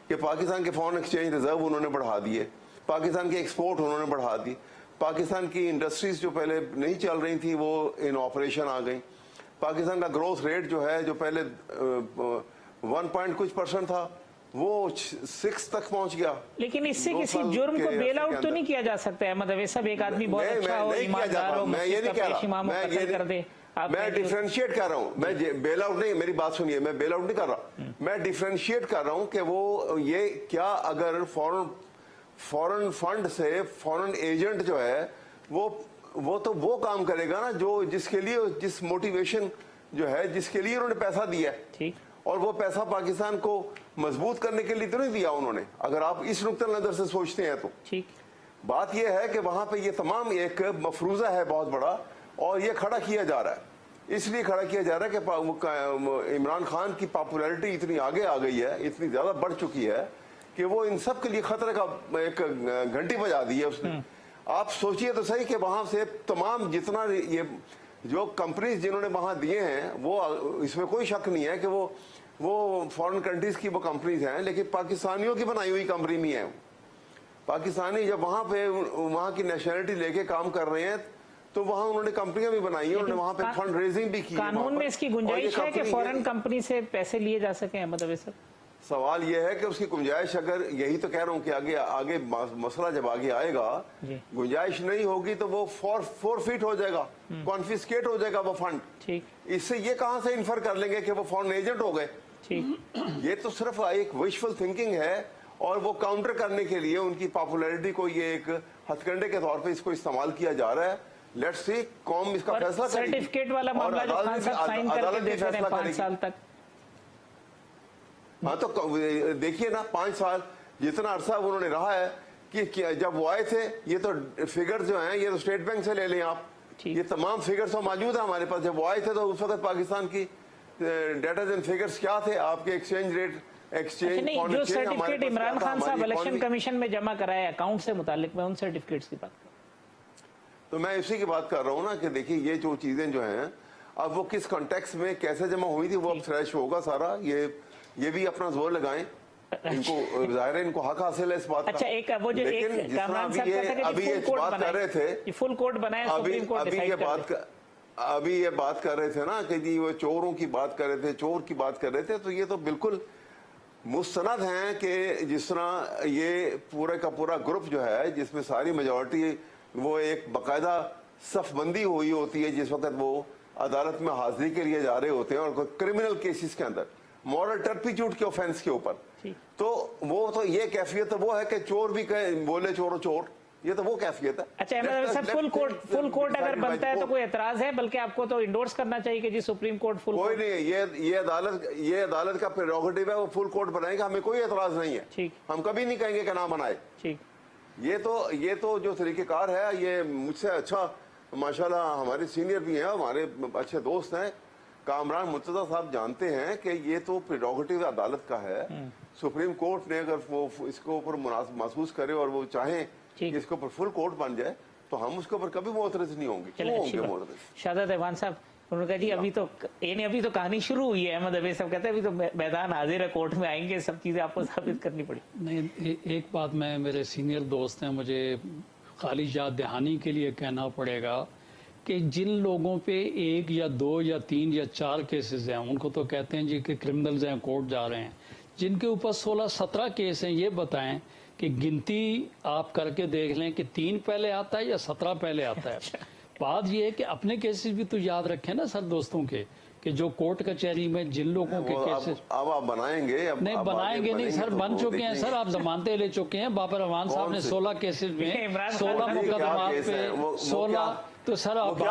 कि पाकिस्तान के फॉरेन एक्सचेंज रिजर्व उन्होंने बढ़ा दिए, पाकिस्तान के एक्सपोर्ट उन्होंने बढ़ा दी, पाकिस्तान की इंडस्ट्रीज जो पहले नहीं चल रही थी वो इन ऑपरेशन आ गई, पाकिस्तान का ग्रोथ रेट जो है जो पहले 1% था वो 6 तक पहुंच गया। लेकिन इससे किसी जुर्म को बेल आउट तो नहीं किया जा सकता है अहमद अवैस साहब। एक आदमी बहुत अच्छा हो, ईमानदार हो, मैं ये नहीं कह रहा, मैं डिफरेंशिएट कर रहा हूँ, मैं बेल आउट नहीं, मेरी बात सुनिए, मैं बेल आउट नहीं कर रहा, मैं डिफरेंशिएट कर रहा हूँ कि वो ये क्या अगर फॉरेन फंड से फॉरेन एजेंट जो है वो तो वो काम करेगा ना जो जिसके लिए जिस मोटिवेशन जो है जिसके लिए उन्होंने पैसा दिया है, ठीक, और वो पैसा पाकिस्तान को मजबूत करने के लिए तो नहीं दिया उन्होंने। अगर आप इस नुक्ते नजर से सोचते हैं तो ठीक बात यह है कि वहां पे ये तमाम एक मफरूजा है बहुत बड़ा, और ये खड़ा किया जा रहा है। इसलिए खड़ा किया जा रहा है कि इमरान खान की पॉपुलैरिटी इतनी आगे आ गई है, इतनी ज्यादा बढ़ चुकी है कि वो इन सब के लिए खतरे का एक घंटी बजा दी है उसने। आप सोचिए तो सही कि वहां से तमाम जितना ये जो कंपनीज जिन्होंने वहां दिए हैं वो, इसमें कोई शक नहीं है कि वो फॉरेन कंट्रीज की वो कंपनीज हैं, लेकिन पाकिस्तानियों की बनाई हुई कंपनी भी है। पाकिस्तानी जब वहां पे वहां की नेशनलिटी लेके काम कर रहे हैं तो वहां उन्होंने कंपनियां भी बनाई है, उन्होंने वहां पे फंड रेजिंग भी की है। कानून में इसकी गुंजाइश है कि फॉरेन कंपनी से पैसे लिए जा सके अहमद अवैस साहब? सवाल यह है कि उसकी गुंजाइश, अगर यही तो कह रहा हूं कि आगे मसला जब आगे आएगा, गुंजाइश नहीं होगी तो वो फोरफिट हो जाएगा, कॉन्फिस्केट हो जाएगा वो फंड। ठीक, इससे ये कहां से इन्फर कर लेंगे कि वो फॉरेन एजेंट हो गए? ठीक, ये तो सिर्फ एक विजुअल थिंकिंग है, और वो काउंटर करने के लिए उनकी पॉपुलैरिटी को ये एक हथकंडे के तौर पे इसको इस्तेमाल किया जा रहा है। लेट्स सी कौम इसका फैसला करेगी। सर्टिफिकेट वाला मामला जो खान साहब साइन करके देते हैं 5 साल तक। हाँ तो देखिए ना, 5 साल जितना अरसा उन्होंने रहा है कि जब वो आए थे, ये तो फिगर जो हैं ये तो स्टेट बैंक से ले लें आप, ये तमाम फिगर्स तो मौजूद है हमारे पास। जब वो आए थे तो उस वक्त पाकिस्तान की डेटाज एंड फिगर्स क्या थे, आपके एक्सचेंज रेट, एक्सचेंज नहीं, जो सर्टिफिकेट इमरान खान साहब इलेक्शन कमीशन में जमा कराया अकाउंट से मुतालिक, मैं उन सर्टिफिकेट्स की बात कर रहा हूं। तो मैं इसी की बात कर रहा हूँ ना कि देखिए ये जो चीजें जो हैं, अब वो किस कॉन्टेक्स्ट में कैसे जमा हुई थी वो अब फ्रेश होगा सारा। ये भी अपना जोर लगाएं, इनको जाहिर है इनको हक हासिल है इस बात का। अच्छा, एक वो जो एक कामरान साहब कहते हैं अभी ये बात कर रहे थे, ये फुल कोर्ट बनाया, सुप्रीम कोर्ट डिसाइड कर अभी ये बात कर रहे थे ना कि जी वो चोरों की बात कर रहे थे, चोर की बात कर रहे थे, तो ये तो बिल्कुल मुस्तनद हैं कि जिस तरह ये पूरे का पूरा ग्रुप जो है जिसमें सारी मेजॉरिटी, वो एक बाकायदा सफबंदी हुई होती है जिस वक्त वो अदालत में हाजिरी के लिए जा रहे होते हैं, और कोई क्रिमिनल केसेस के अंदर मॉरल टर्पिट्यूड के ऑफेंस के ऊपर, तो वो तो ये कैफियत तो वो है कि चोर भी बोले चोर चोर, ये तो वो कैफियत है। अच्छा अहमद साहब, फुल कोर्ट अगर बनता है तो कोई एतराज है? बल्कि आपको तो इंडोर्स करना चाहिए कि जी सुप्रीम कोर्ट फुल कोई नहीं है, ये अदालत का प्रेरोगेटिव है, वो फुल कोर्ट बनाएगा, हमें कोई एतराज नहीं है। ठीक, हम कभी नहीं कहेंगे कि ना बनाए। ठीक, ये तो जो तरीकेकार है, ये मुझसे अच्छा माशाल्लाह हमारे सीनियर भी हैं, हमारे अच्छे दोस्त हैं, कामरान मुर्तजा साहब जानते हैं कि ये तो प्रेरोगेटिव अदालत का है। सुप्रीम कोर्ट ने अगर वो इसको ऊपर महसूस करे और वो चाहें कि इसके ऊपर फुल कोर्ट बन जाए तो हम उसके ऊपर कभी मोतरज नहीं होंगे। क्यों होंगे मोतरज? शाहजाद ऐवान साहब, उन्होंने कहा जी अभी तो कहानी शुरू हुई है। अहमद अवैस साहब कहते हैं अभी तो मैदान हाजिर है, कोर्ट में आएंगे, सब चीजें आपको साबित करनी पड़ी। नहीं, एक बात मैं, मेरे सीनियर दोस्त हैं, मुझे खाली याद दहानी के लिए कहना पड़ेगा कि जिन लोगों पे 1 या 2 या 3 या 4 केसेस हैं, उनको तो कहते हैं जी कि क्रिमिनल्स हैं, कोर्ट जा रहे हैं। जिनके ऊपर 16-17 केस हैं, ये बताएं कि गिनती आप करके देख लें कि 3 पहले आता है या 17 पहले आता है। बात ये है कि अपने केसेस भी तो याद रखें ना सर दोस्तों के, कि जो कोर्ट कचहरी में जिन लोगों के केसेस अब आप बनाएंगे, नहीं बनाएंगे नहीं सर, बन चुके हैं सर, आप जमानतें ले चुके हैं। बाबर अमान साहब ने 16 केसेस में 16 मुकदमात पे 16, तो सर अब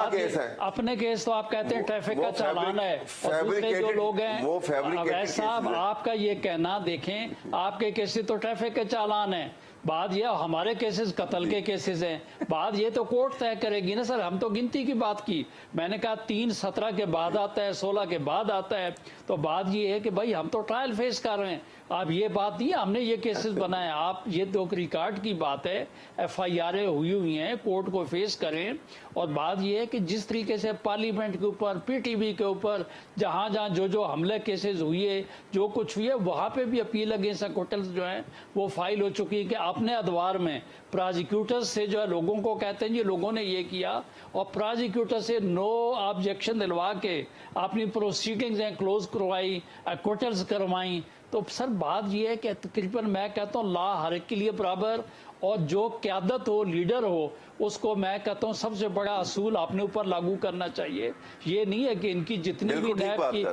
अपने केस तो आप कहते हैं ट्रैफिक का चालान है, और दूसरे जो लोग हैं अवैस साहब, आपका ये कहना देखें, आपके केसेस तो ट्रैफिक के चालान है, बात ये हमारे केसेस कत्ल के केसेस हैं, बात ये तो कोर्ट तय करेगी ना सर। हम तो गिनती की बात की, मैंने कहा 3 17 के बाद आता है, 16 के बाद आता है, तो बात ये है कि भाई हम तो ट्रायल फेस कर रहे हैं। आप ये बात नहीं, हमने ये केसेस बनाए, आप ये तो रिकॉर्ड की बात है, FIR हुई हैं, कोर्ट को फेस करें। और बात ये है कि जिस तरीके से पार्लियामेंट के ऊपर, PTV के ऊपर, जहां जहां जो हमले केसेस हुए, जो कुछ हुए, वहां पे भी अपील अगेंस्ट एक्विटल्स जो है वो फाइल हो चुकी है कि अपने अदवार में प्रोसिक्यूटर्स से जो है लोगों को कहते हैं ये लोगों ने ये किया, और प्रोसिक्यूटर से नो ऑब्जेक्शन दिलवा के अपनी प्रोसीडिंग्स हैं क्लोज करवाई, एक्विटल्स करवाई। तो सर बात ये है कि तकरीबन मैं कहता हूँ लॉ हर एक के लिए बराबर, और जो क्यादत हो, लीडर हो, उसको मैं कहता हूँ सबसे बड़ा असूल अपने ऊपर लागू करना चाहिए। ये नहीं है कि इनकी जितनी भी नैब की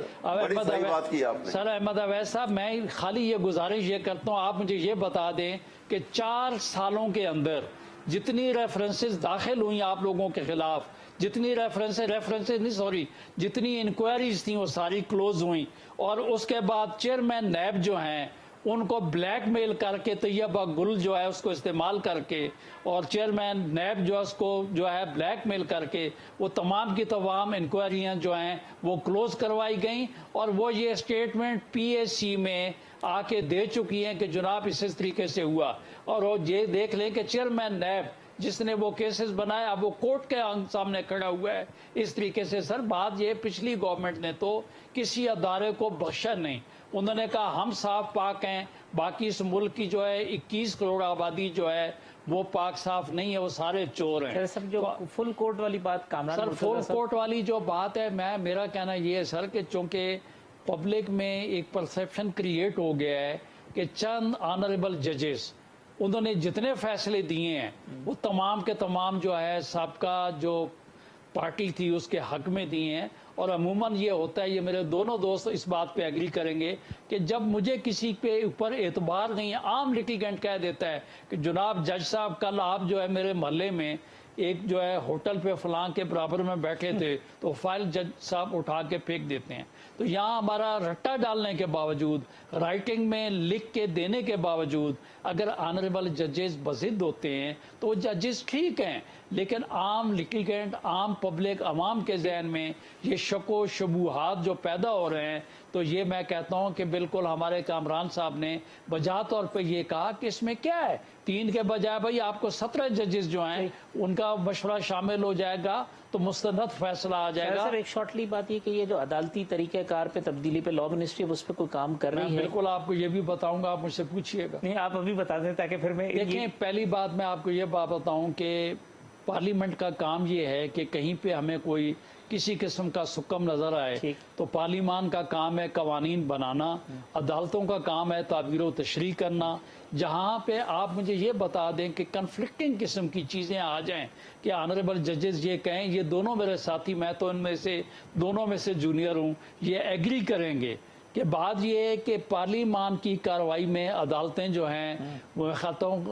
सर अहमद अवैस साहब, मैं खाली ये गुजारिश ये करता हूँ, आप मुझे ये बता दें कि 4 सालों के अंदर जितनी रेफरेंसेस दाखिल हुई आप लोगों के खिलाफ, जितनी जितनी इंक्वायरीज थी वो सारी क्लोज हुई, और उसके बाद चेयरमैन नैब जो हैं उनको ब्लैकमेल करके, तैयबा गुल जो है उसको इस्तेमाल करके, और चेयरमैन नैब जो है उसको जो है ब्लैकमेल करके वो तमाम की तमाम इंक्वायरियां जो हैं वो क्लोज करवाई गई, और वो ये स्टेटमेंट PAC में आके दे चुकी हैं कि जनाब इस तरीके से हुआ। और वो ये देख लें कि चेयरमैन नैब जिसने वो केसेस बनाए अब वो कोर्ट के सामने खड़ा हुआ है। इस तरीके से सर बात ये, पिछली गवर्नमेंट ने तो किसी अदारे को बख्शा नहीं। उन्होंने कहा हम साफ पाक हैं, बाकी इस मुल्क की जो है 21 करोड़ आबादी जो है वो पाक साफ नहीं है, वो सारे चोर हैं। सर जो फुल कोर्ट वाली बात कामरान सर फुल कोर्ट वाली जो बात है, मेरा कहना ये है सर कि चूंकि पब्लिक में एक परसेप्शन क्रिएट हो गया है कि चंद ऑनरेबल जजेस उन्होंने जितने फैसले दिए हैं वो तमाम के तमाम जो है सबका जो पार्टी थी उसके हक में दिए हैं। और अमूमन ये होता है, ये मेरे दोनों दोस्त इस बात पे एग्री करेंगे कि जब मुझे किसी पे ऊपर एतबार नहीं है, आम लिटिगेंट कह देता है कि जनाब जज साहब कल आप जो है मेरे मोहल्ले में एक जो है होटल पे फलां के बराबर में बैठे थे, तो फाइल जज साहब उठा के फेंक देते हैं। तो यहाँ हमारा रट्टा डालने के बावजूद, राइटिंग में लिख के देने के बावजूद अगर ऑनरेबल जजेस बजिद होते हैं तो वो जजेस ठीक हैं, लेकिन आम लिटिगेंट, आम पब्लिक, अवाम के जहन में ये शको शुबूहात जो पैदा हो रहे हैं, तो ये मैं कहता हूँ कि बिल्कुल हमारे कामरान साहब ने बजा तौर पे ये कहा कि इसमें क्या है, 3 के बजाय भाई आपको 17 जजेस जो हैं उनका मशवरा शामिल हो जाएगा तो मुस्तनद फैसला आ जाएगा। सर एक शॉर्टली बात ये कि ये जो अदालती तरीक़ेकार पे तब्दीली पे लॉ मिनिस्ट्री उस पर कोई काम कर रही है? बिल्कुल आपको ये भी बताऊंगा, आप मुझसे पूछिएगा। नहीं आप अभी बता दें ताकि फिर मैं देखें, पहली बात मैं आपको ये बात बताऊं कि पार्लियामेंट का काम ये है कि कहीं पे हमें कोई किसी किस्म का सुकम नजर आए तो पार्लियामान का काम है कवानीन बनाना, अदालतों का काम है ताबीर व तशरीह करना। जहाँ पे आप मुझे ये बता दें कि कन्फ्लिक्टिंग किस्म की चीज़ें आ जाएं कि ऑनरेबल जजेस ये कहें, ये दोनों मेरे साथी, मैं तो इनमें से दोनों में से जूनियर हूँ, ये एग्री करेंगे कि बात ये है कि पार्लियामान की कार्रवाई में अदालतें जो हैं वो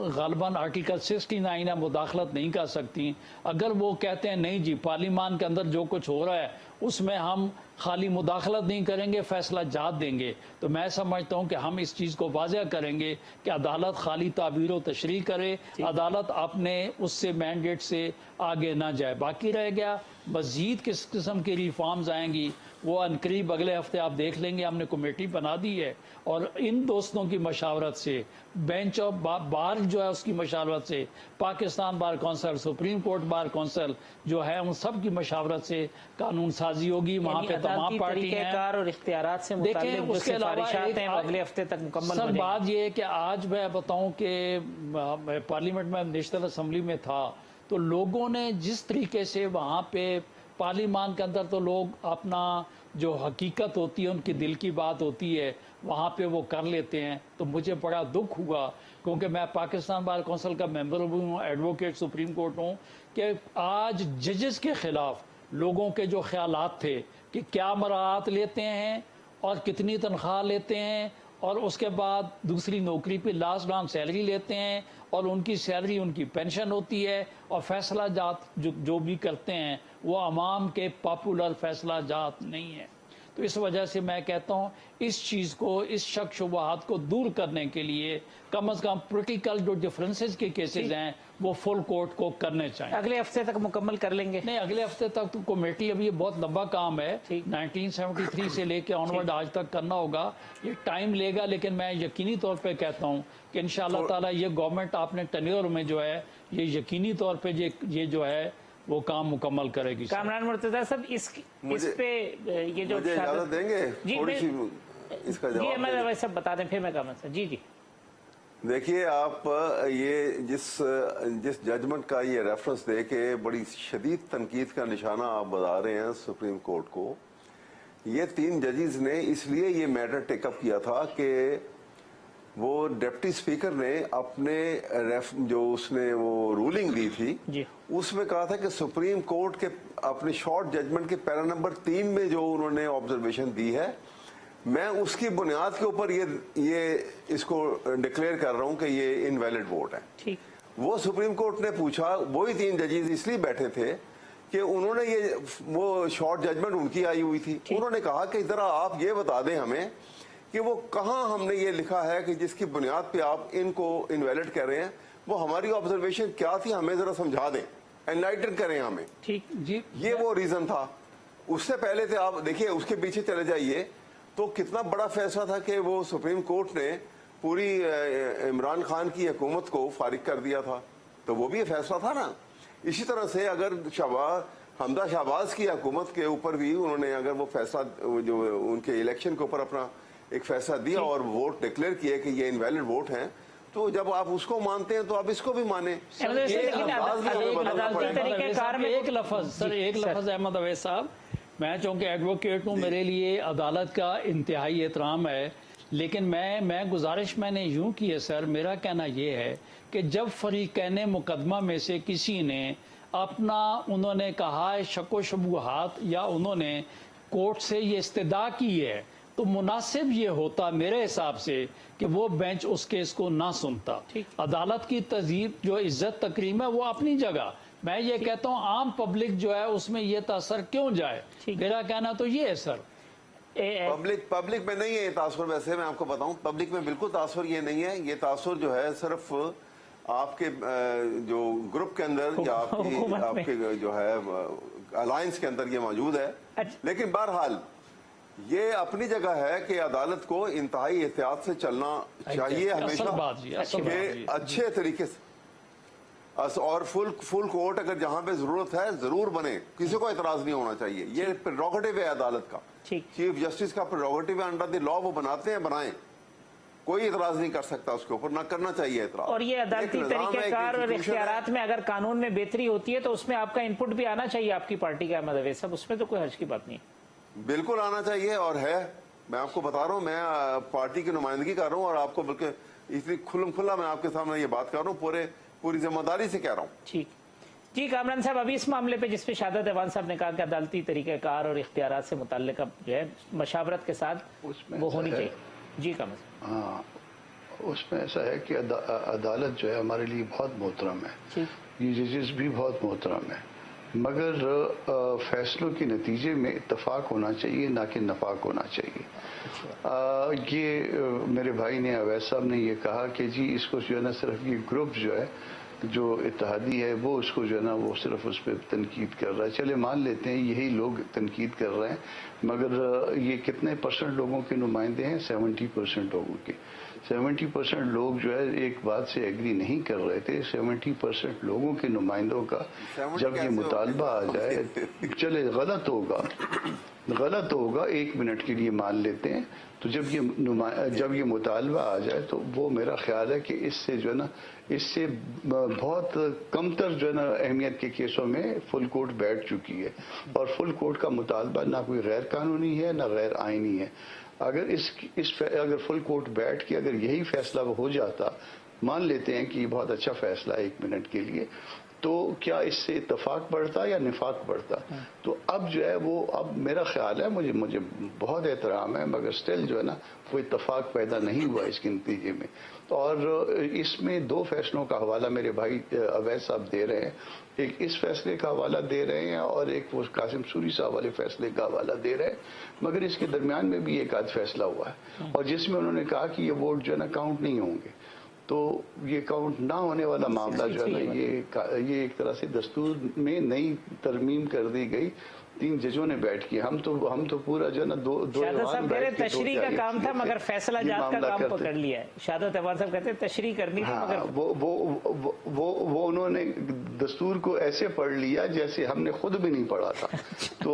ग़ालिबन आर्टिकल 69 में मुदाखलत नहीं कर सकती। अगर वो कहते हैं नहीं जी पार्लियामान के अंदर जो कुछ हो रहा है उसमें हम खाली मुदाखलत नहीं करेंगे, फैसला जात देंगे, तो मैं समझता हूँ कि हम इस चीज़ को वाज़ह करेंगे कि अदालत खाली ताबीर व तशरीह करे, अदालत अपने उससे मैंडेट से आगे ना जाए। बाकी रह गया मज़ीद किस किस्म की रिफॉर्म्स आएंगी वो अनकरीब अगले हफ्ते आप देख लेंगे। हमने कमेटी बना दी है और इन दोस्तों की मशावरत से, बेंच ऑफ बार जो है उसकी मशावरत से, Pakistan bar council, supreme court bar council जो है उन सब की मशावरत से कानून साजी होगी। वहाँ पे तमाम पार्टी हैं और इख्तियारात से देखें। उसके अलावा अगले हफ्ते तक मुकम्मल सर बात ये है कि आज मैं बताऊं कि पार्लियामेंट में नेशनल असम्बली में था तो लोगों ने जिस तरीके से वहाँ पे पार्लियामान के अंदर तो लोग अपना जो हकीकत होती है, उनकी दिल की बात होती है, वहाँ पे वो कर लेते हैं। तो मुझे बड़ा दुख हुआ क्योंकि मैं पाकिस्तान बार कौंसिल का मेंबर हूँ, एडवोकेट सुप्रीम कोर्ट हूँ, कि आज जजेस के खिलाफ लोगों के जो ख्यालात थे कि क्या मराहत लेते हैं और कितनी तनख्वाह लेते हैं और उसके बाद दूसरी नौकरी पे लास्ट ऑन सैलरी लेते हैं और उनकी सैलरी उनकी पेंशन होती है और फैसला जात जो भी करते हैं वो अवाम के पॉपुलर फैसला जात नहीं है। तो इस वजह से मैं कहता हूँ इस चीज़ को, इस शक शुबहात को दूर करने के लिए कम से कम पोलिटिकल जो डिफरेंसेस के केसेस हैं वो फुल कोर्ट को करने चाहिए। अगले हफ्ते तक मुकम्मल कर लेंगे? नहीं, अगले हफ्ते तक तो कमेटी, अभी ये बहुत लंबा काम है, 1973 से लेके ऑनवर्ड आज तक करना होगा, ये टाइम लेगा। लेकिन मैं यकीनी तौर पे कहता हूँ कि इंशाअल्लाह ताला ये गवर्नमेंट आपने टेन्योर में जो है ये यकीनी तौर पे ये जो है वो काम मुकम्मल करेगी। कामरान मुर्तजा साहब इस पे ये जो मुझे इजाजत देंगे थोड़ी सी इसका जवाब? जी मैं सब बता दें फिर मैं कामरान साहब। जी जी देखिए, आप ये जिस जजमेंट का ये रेफरेंस दे के बड़ी शदीद तनकीद का निशाना आप बता रहे हैं सुप्रीम कोर्ट को, ये 3 जजेस ने इसलिए ये मैटर टेकअप किया था कि वो डिप्टी स्पीकर ने अपने जो उसने वो रूलिंग दी थी उसमें कहा था कि सुप्रीम कोर्ट के अपने शॉर्ट जजमेंट के पैरा नंबर 3 में जो उन्होंने ऑब्जर्वेशन दी है, मैं उसकी बुनियाद के ऊपर ये इसको डिक्लेयर कर रहा हूं कि ये इनवैलिड वोट है। ठीक। वो सुप्रीम कोर्ट ने पूछा, वही 3 जजेस इसलिए बैठे थे कि उन्होंने ये वो शॉर्ट जजमेंट उनकी आई हुई थी, उन्होंने कहा कि जरा आप ये बता दें हमें कि वो कहाँ हमने ये लिखा है कि जिसकी बुनियाद पे आप इनको इनवैलिड कर रहे हैं, वो हमारी ऑब्जर्वेशन क्या थी, हमें जरा समझा दें, एनलाइटन करें हमें। ठीक जी, ये वो रीजन था। उससे पहले थे, आप देखिए उसके पीछे चले जाइए तो कितना बड़ा फैसला था कि वो सुप्रीम कोर्ट ने पूरी इमरान खान की हुकूमत को फारिग कर दिया था। तो वो भी फैसला था ना। इसी तरह से अगर हमजा शहबाज की हुकूमत के ऊपर भी उन्होंने अगर वो फैसला जो उनके इलेक्शन के ऊपर अपना एक फैसला दिया और वोट डिक्लेयर किया कि ये इनवैलिड वोट हैं, तो जब आप उसको मानते हैं तो आप इसको भी माने। एक लफ्ज अहमद अवैस साहब, मैं चूंकि एडवोकेट हूँ, मेरे लिए अदालत का इंतहाई एहतराम है, लेकिन मैं गुजारिश मैंने यूं की है सर, मेरा कहना ये है कि जब फरीकैन मुकदमा में से किसी ने अपना उन्होंने कहा है शको शुबुहात या उन्होंने कोर्ट से ये इस्तदा की है, तो मुनासिब ये होता मेरे हिसाब से कि वो बेंच उस केस को ना सुनता। अदालत की तहजीब जो इज्जत तकरीम है वो अपनी जगह, मैं ये कहता हूँ आम पब्लिक जो है उसमें ये तासर क्यों जाए, मेरा कहना तो ये है सर। पब्लिक में नहीं है ये तासुर, वैसे मैं आपको बताऊं पब्लिक में बिल्कुल तासुर ये नहीं है। ये तासुर जो है सिर्फ आपके जो ग्रुप के अंदर या आपके जो है अलायंस के अंदर ये मौजूद है। लेकिन बहरहाल ये अपनी जगह है कि अदालत को इंतहाई एहतियात से चलना चाहिए हमेशा, कि अच्छे तरीके से और फुल कोर्ट अगर जहां पे जरूरत है जरूर बने, किसी को एतराज नहीं होना चाहिए। ये प्रेरोगेटिव है अदालत का, चीफ जस्टिस का प्रेरोगेटिव है, अंडर द लॉ वो बनाते हैं, बनाएं, कोई एतराज नहीं कर सकता उसके ऊपर, ना करना चाहिए एतराज। और ये अदालती तरीकेकार और इख्तियारात में अगर कानून में बेहतरी होती है तो उसमें आपका इनपुट भी आना चाहिए आपकी पार्टी का, अहमद अवैस साहब, उसमें तो कोई हर्ज की बात नहीं है। बिल्कुल आना चाहिए और है, मैं आपको बता रहा हूँ, मैं पार्टी की नुमाइंदगी कर रहा हूँ और आपको बल्कि इतनी खुला मैं आपके सामने ये बात कर रहा हूँ, पूरी जिम्मेदारी से कह रहा हूँ। ठीक जी कामरान साहब, अभी इस मामले पे जिसपे शहादत ऐवान साहब ने कहा कि अदालती तरीक़ेकार और इख्तियारात से मुताल्लिक़ जो है मशावरत के साथ वो होनी चाहिए। जी कामरान साहब। हाँ, उसमें ऐसा है कि अदालत जो है हमारे लिए बहुत मोहतरम है, ये जजेस भी बहुत मोहतरम है, मगर फैसलों के नतीजे में इत्तफाक होना चाहिए ना कि नफाक होना चाहिए। ये मेरे भाई ने अवैस साहब ने ये कहा कि जी इसको जो है ना सिर्फ ये ग्रुप जो है जो इत्तेहादी है वो उसको जो है ना वो सिर्फ उस पर तनकीद कर रहा है। चले मान लेते हैं यही लोग तनकीद कर रहे हैं, मगर ये कितने परसेंट लोगों के नुमाइंदे हैं? 70% लोगों के। 70% लोग जो है एक बात से एग्री नहीं कर रहे थे। 70% लोगों के नुमाइंदों का जब ये मुतालबा आ जाए, चले गलत होगा, 1 मिनट के लिए मान लेते हैं, तो जब ये मुतालबा आ जाए तो वो मेरा ख्याल है कि इससे जो है ना इससे बहुत कमतर जो है ना अहमियत के केसों में फुल कोर्ट बैठ चुकी है, और फुल कोर्ट का मुतालबा ना कोई गैर कानूनी है ना गैर आइनी है। अगर फुल कोर्ट बैठ के अगर यही फैसला हो जाता, मान लेते हैं कि बहुत अच्छा फैसला है 1 मिनट के लिए, तो क्या इससे इत्तफाक बढ़ता या निफाक बढ़ता? तो अब जो है वो, अब मेरा ख्याल है, मुझे बहुत एहतराम है, मगर स्टिल जो है ना वो इत्तफाक पैदा नहीं हुआ इसके नतीजे में। और इसमें 2 फैसलों का हवाला मेरे भाई अवैस साहब दे रहे हैं, एक इस फैसले का हवाला दे रहे हैं और एक वो कासिम सूरी साहब वाले फैसले का हवाला दे रहे हैं, मगर इसके दरमियान में भी एक आध फैसला हुआ है, और जिसमें उन्होंने कहा कि ये वोट जो है ना काउंट नहीं होंगे। तो ये काउंट ना होने वाला मामला जो है ना ये एक तरह से दस्तूर में नई तरमीम कर दी गई। 3 जजों ने बैठ किया, हम तो पूरा जो है ना दो साहब कह रहे तशरीह का काम था मगर फैसला जात का काम पकड़ लिया है। शहादत ऐवान साहब कहते हैं तशरीह करनी थी, मगर वो उन्होंने दस्तूर को ऐसे पढ़ लिया जैसे हमने खुद भी नहीं पढ़ा था। तो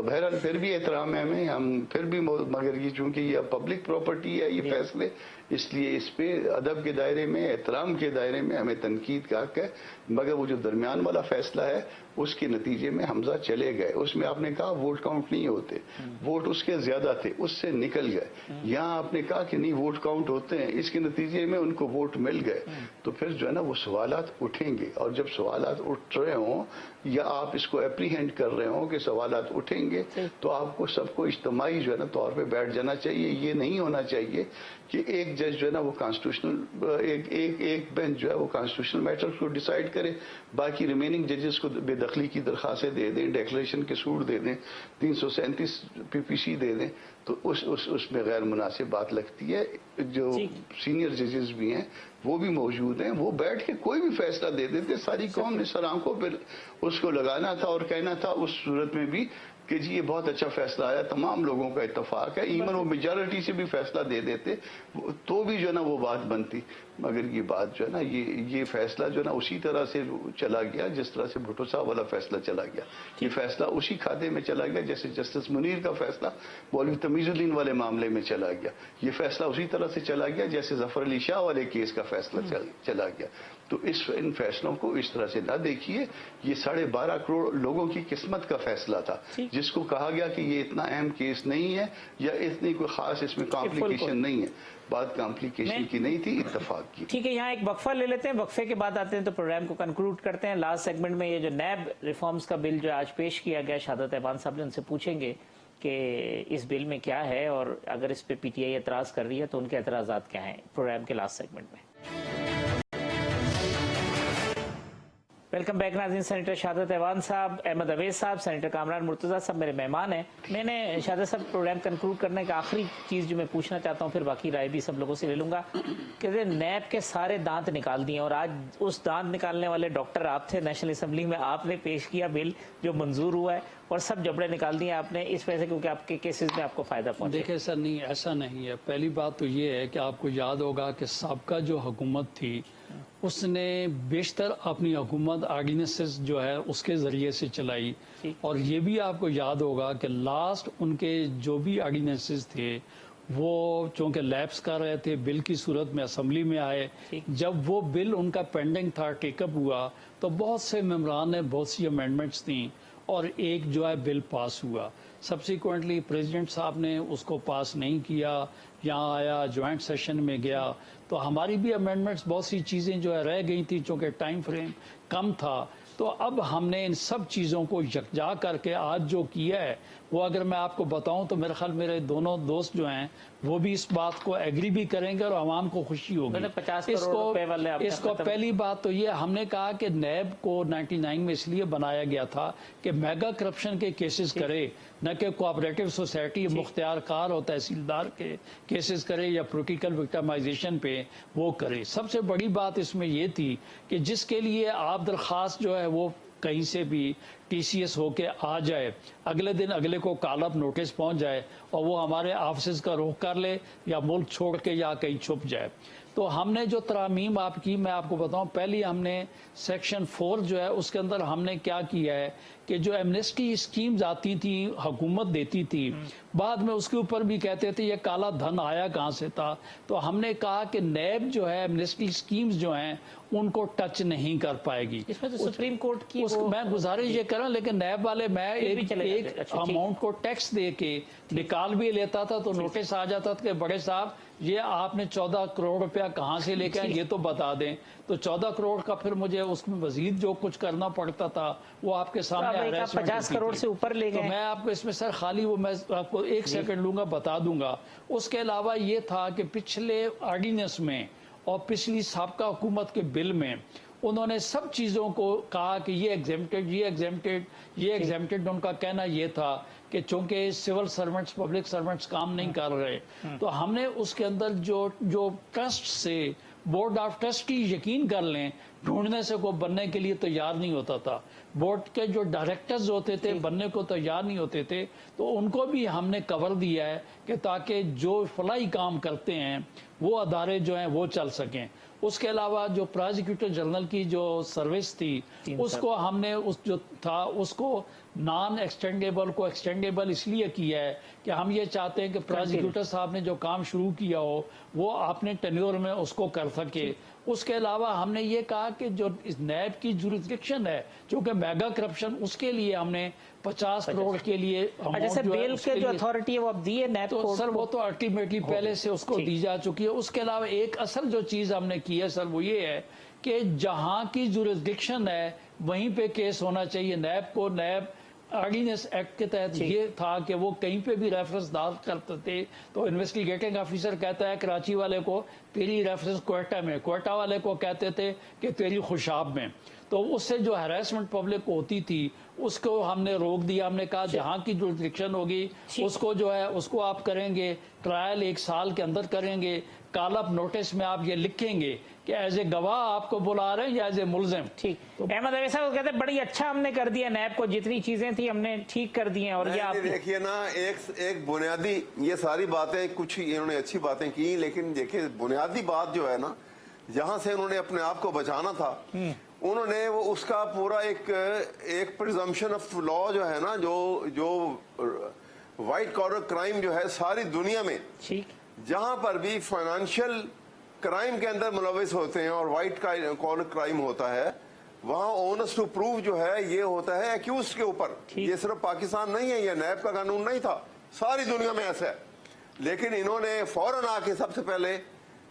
बहरहाल फिर भी एहतराम है हमें, हम फिर भी, मगर ये चूंकि ये पब्लिक प्रॉपर्टी है ये फैसले, इसलिए इस पे अदब के दायरे में, एहतराम के दायरे में हमें तनकीद का हक है। मगर वो जो दरमियान वाला फैसला है उसके नतीजे में हमजा चले गए, उसमें आपने कहा वोट काउंट नहीं होते, वोट उसके ज्यादा थे, उससे निकल गए। यहाँ आपने कहा कि नहीं वोट काउंट होते हैं, इसके नतीजे में उनको वोट मिल गए। तो फिर जो है ना वो सवालात उठेंगे, और जब सवालात उठ रहे हों या आप इसको एप्रीहेंड कर रहे हो कि सवालात उठेंगे, तो आपको सबको इज्तिमाई जो है ना तौर पे बैठ जाना चाहिए। ये नहीं होना चाहिए कि एक जज जो है ना वो कॉन्स्टिट्यूशनल एक बेंच जो है वो कॉन्स्टिट्यूशनल मैटर्स को डिसाइड करे, बाकी रिमेनिंग जजेस को बेदखली की दरखास्तें दे दें, डिक्लेरेशन के सूट दे दें, 337 PPC दे दें, तो उसमें गैर मुनासिब बात लगती है। जो सीनियर जजेस भी हैं वो भी मौजूद हैं, वो बैठ के कोई भी फैसला दे देते, सारी कौम ने सर आंखों पर उसको लगाना था और कहना था उस सूरत में भी کہ جی یہ بہت اچھا فیصلہ آیا، تمام لوگوں کا اتفاق ہے، ایون وہ میجارٹی سے بھی فیصلہ دے دیتے تو بھی جو ہے نا وہ بات بنتی، مگر یہ بات جو ہے نا یہ فیصلہ جو ہے نا اسی طرح سے چلا گیا جس طرح سے بھٹو صاحب والا فیصلہ چلا گیا، یہ فیصلہ اسی کھاتے میں چلا گیا جیسے جسٹس منیر کا فیصلہ مولوی تمیز الدین والے معاملے میں چلا گیا، یہ فیصلہ اسی طرح سے چلا گیا جیسے ظفر علی شاہ والے کیس کا فیصلہ چلا گیا۔ تو ان فیصلوں کو اس طرح سے نہ دیکھیے، یہ 12.5 کروڑ لوگوں کی قسمت کا فیصلہ تھا، جس کو کہا گیا کہ یہ اتنا اہم کیس نہیں ہے یا اتنی کوئی خاص اس میں کمپلیکیشن نہیں ہے، بات کمپلیکیشن کی نہیں تھی، اتفاق کی۔ ٹھیک ہے، یہاں ایک وقفہ لے لیتے ہیں، وقفے کے بعد آتے ہیں تو پروگرام کو کنکلوڈ کرتے ہیں۔ لاسٹ سیگمنٹ میں یہ جو نیب ریفارمز کا بل جو آج پیش کیا گیا، شہادت ایوان صاحب نے ان سے پوچھیں گے کہ اس بل میں کیا ہے اور اگر اس پہ پی ٹی آئی اعتراض کر رہی ہے تو ان کے اعتراضات کیا ہیں، پروگرام کے لاسٹ سیگمنٹ میں۔ ویلکم بیک ناظرین، سینیٹر شہادت ایوان صاحب، احمد اویس صاحب، سینیٹر کامران مرتضیٰ صاحب میرے مہمان ہیں۔ میں نے شہادت صاحب پروگرام کنکلوڈ کرنے کا آخری چیز جو میں پوچھنا چاہتا ہوں، پھر باقی رائے بھی سب لوگوں سے لے لوں گا، کہ نیب کے سارے دانت نکال دیے اور آج اس دانت نکالنے والے ڈاکٹر آپ تھے، نیشنل اسمبلی میں آپ نے پیش کیا بل جو منظور ہوا ہے اور سب جبڑے نکال دیے آپ نے اس وجہ سے کیونکہ آپ کے کیسز میں آپ کو فائدہ پہنچا۔ دیکھیں سر، نہیں ایسا نہیں ہے۔ پہلی بات تو یہ ہے کہ آپ کو یاد ہوگا کہ سابقہ جو حکومت تھی اس نے بیشتر اپنی حکومت آرڈیننسز جو ہے اس کے ذریعے سے چلائی، اور یہ بھی آپ کو یاد ہوگا کہ لاسٹ ان کے جو بھی آرڈیننسز تھے وہ چونکہ لیپس کر رہے تھے، بل کی صورت میں اسمبلی میں آئے، جب وہ بل ان کا پینڈنگ تھا، ٹیک اپ ہوا، تو بہت سے ممبران نے بہت سی امینڈمنٹس تھیں اور ایک جو ہے بل پاس ہوا۔ سبسیکوئنٹلی پریزیڈنٹ صاحب نے اس کو پاس نہیں کیا، یہاں آیا جوائنٹ سیشن میں گیا، تو ہماری بھی امینڈمنٹس بہت سی چیزیں جو ہے رہ گئی تھیں چونکہ ٹائم فریم کم تھا۔ تو اب ہم نے ان سب چیزوں کو یکجا کر کے آج جو کیا ہے وہ اگر میں آپ کو بتاؤں تو میرے خیال میرے دونوں دوست جو ہیں وہ بھی اس بات کو ایگری بھی کریں گے اور عوام کو خوشی ہوگی۔ 50 کروڑ روپے والے اس کو پہلی بات تو یہ ہم نے کہا کہ نیب کو 99 میں اس لیے بنایا گیا تھا کہ میگا کرپشن کے کیسز کرے، نہ کہ کوآپریٹو سوسائٹی مختار کار اور تحصیلدار کے کیسز کرے یا پولیٹیکل وکٹمائزیشن پہ وہ کرے۔ سب سے بڑی بات اس میں یہ تھی کہ جس کے لیے آپ درخواست جو ہے وہ کہیں سے بھی ٹی سی ایس ہو کے آ جائے، اگلے دن اگلے کو کال اپ نوٹس پہنچ جائے اور وہ ہمارے آفیسز کا رخ کر لے یا ملک چھوڑ کے یا کہیں چھپ جائے۔ تو ہم نے جو ترامیم آپ کی میں آپ کو بتاؤں، پہلی ہم نے سیکشن 4 جو ہے اس کے اندر ہم نے کیا کیا ہے کہ جو ایمنسٹی اسکیمز آتی تھیں حکومت دیتی تھی، بعد میں اس کے اوپر بھی کہتے تھے یہ کالا دھن آیا کہاں سے تھا، تو ہم نے کہا کہ نیب جو ہے ایمنسٹی اسکیمز جو ہیں ان کو ٹچ نہیں کر پائے گی۔ اس میں تو سپریم کورٹ کی میں گزارش یہ کروں، لیکن نیب والے میں ایک اماؤنٹ کو ٹیکس دے کے نکال بھی لیتا تھا تو نوٹس آ جاتا تھا کہ بڑے صاحب یہ آپ نے 14 کروڑ روپیہ کہاں سے لے کے یہ تو بتا دیں، تو 14 کروڑ کا پھر مجھے اس میں مزید جو کچھ کرنا پڑتا تھا وہ آپ کے سامنے 50 کروڑ سے اوپر لے گئے۔ تو میں آپ کو اس میں سر خالی وہ میں آپ کو 1 سیکنڈ لوں گا بتا دوں گا۔ اس کے علاوہ یہ تھا کہ پچھلے آرڈیننس میں اور پچھلی سابقہ حکومت کے بل میں انہوں نے سب چیزوں کو کہا کہ یہ ایگزیمپٹڈ، یہ ایگزیمپٹڈ، یہ ایگزیمپٹڈ۔ ان کا کہنا یہ تھا کہ چونکہ سول سرونٹس پبلک سرونٹس کام نہیں کر رہے، تو ہم نے اس کے اندر جو ٹرسٹ سے بورڈ آف ٹرسٹی یقین کر لیں ڈھونڈنے سے کوئی بننے کے لیے تیار نہیں ہوتا تھا، بورڈ کے جو ڈائریکٹرز ہوتے تھے بننے کو تیار نہیں ہوتے تھے، تو ان کو بھی ہم نے کور دیا ہے کہ تاکہ جو فلاحی کام کرتے ہیں وہ ادارے جو ہیں وہ چل سکیں۔ اس کے علاوہ جو پرازیکیوٹر جنرل کی جو سروس تھی اس کو ہم نے جو تھا اس کو نان ایکسٹینڈیبل کو ایکسٹینڈیبل اس لیے کیا ہے کہ ہم یہ چاہتے ہیں کہ پرازیکیوٹر صاحب نے جو کام شروع کیا ہو وہ اپنے ٹینیور میں اس کو کر سکے۔ اس کے علاوہ ہم نے یہ کہا کہ جو نیب کی جوریسڈکشن ہے چونکہ میگا کرپشن، اس کے لیے ہم نے 50 کروڑ کے لیے جیسے بیل کے جو اتھارٹی ہے وہ اب دی ہے نیب کو، سر وہ تو الٹیمیٹلی پہلے سے اس کو دی جا چکی ہے۔ اس کے علاوہ ایک اصل جو چیز ہم نے کی ہے سر وہ یہ ہے کہ جہاں کی جوریسڈکشن ہے وہیں پہ کیس ہونا چاہیے۔ نیب کو نیب آرڈیننس ایکٹ کے تحت یہ تھا کہ وہ کہیں پہ بھی ریفرنس دار کرتے تھے تو انویسٹیگیٹنگ آفیسر کہتا ہے کراچی والے کو تیری ریفرنس کوئٹہ میں، کوئٹہ والے کو کہتے تھے کہ تیری خوشاب میں، تو اس سے جو ہیراسمنٹ پبلک کو ہوتی تھی اس کو ہم نے روک دیا۔ ہم نے کہا جہاں کی جوریسڈکشن ہوگی اس کو جو ہے اس کو آپ کریں گے، ٹرائل 1 سال کے اندر کریں گے، कॉल अप नोटिस में आप ये लिखेंगे कि एज ए गवाह आपको बुला रहे हैं या एज ए मुलजिम। ठीक, अहमद अवैस साहब कहते हैं बड़ी अच्छा हमने कर दिया, नैब को जितनी चीजें थी हमने ठीक कर दी हैं। और ये आप देखिए ना, एक बुनियादी, ये सारी बातें कुछ इन्होंने अच्छी बातें की, लेकिन देखिए बुनियादी बात जो है ना, जहां से उन्होंने अपने आप को बचाना था, उन्होंने वो उसका पूरा एक प्रिजम्पशन ऑफ लॉ जो है ना, जो व्हाइट कॉलर क्राइम जो है सारी दुनिया में, ठीक, जहां पर भी फाइनेंशियल क्राइम के अंदर मुलविस होते हैं और व्हाइट कॉलर क्राइम होता है, वहां ओनर्स टू प्रूव जो है ये होता है एक्यूज के ऊपर। ये सिर्फ पाकिस्तान नहीं है, ये नैब का कानून नहीं था, सारी दुनिया में ऐसा है। लेकिन इन्होंने फौरन आके सबसे पहले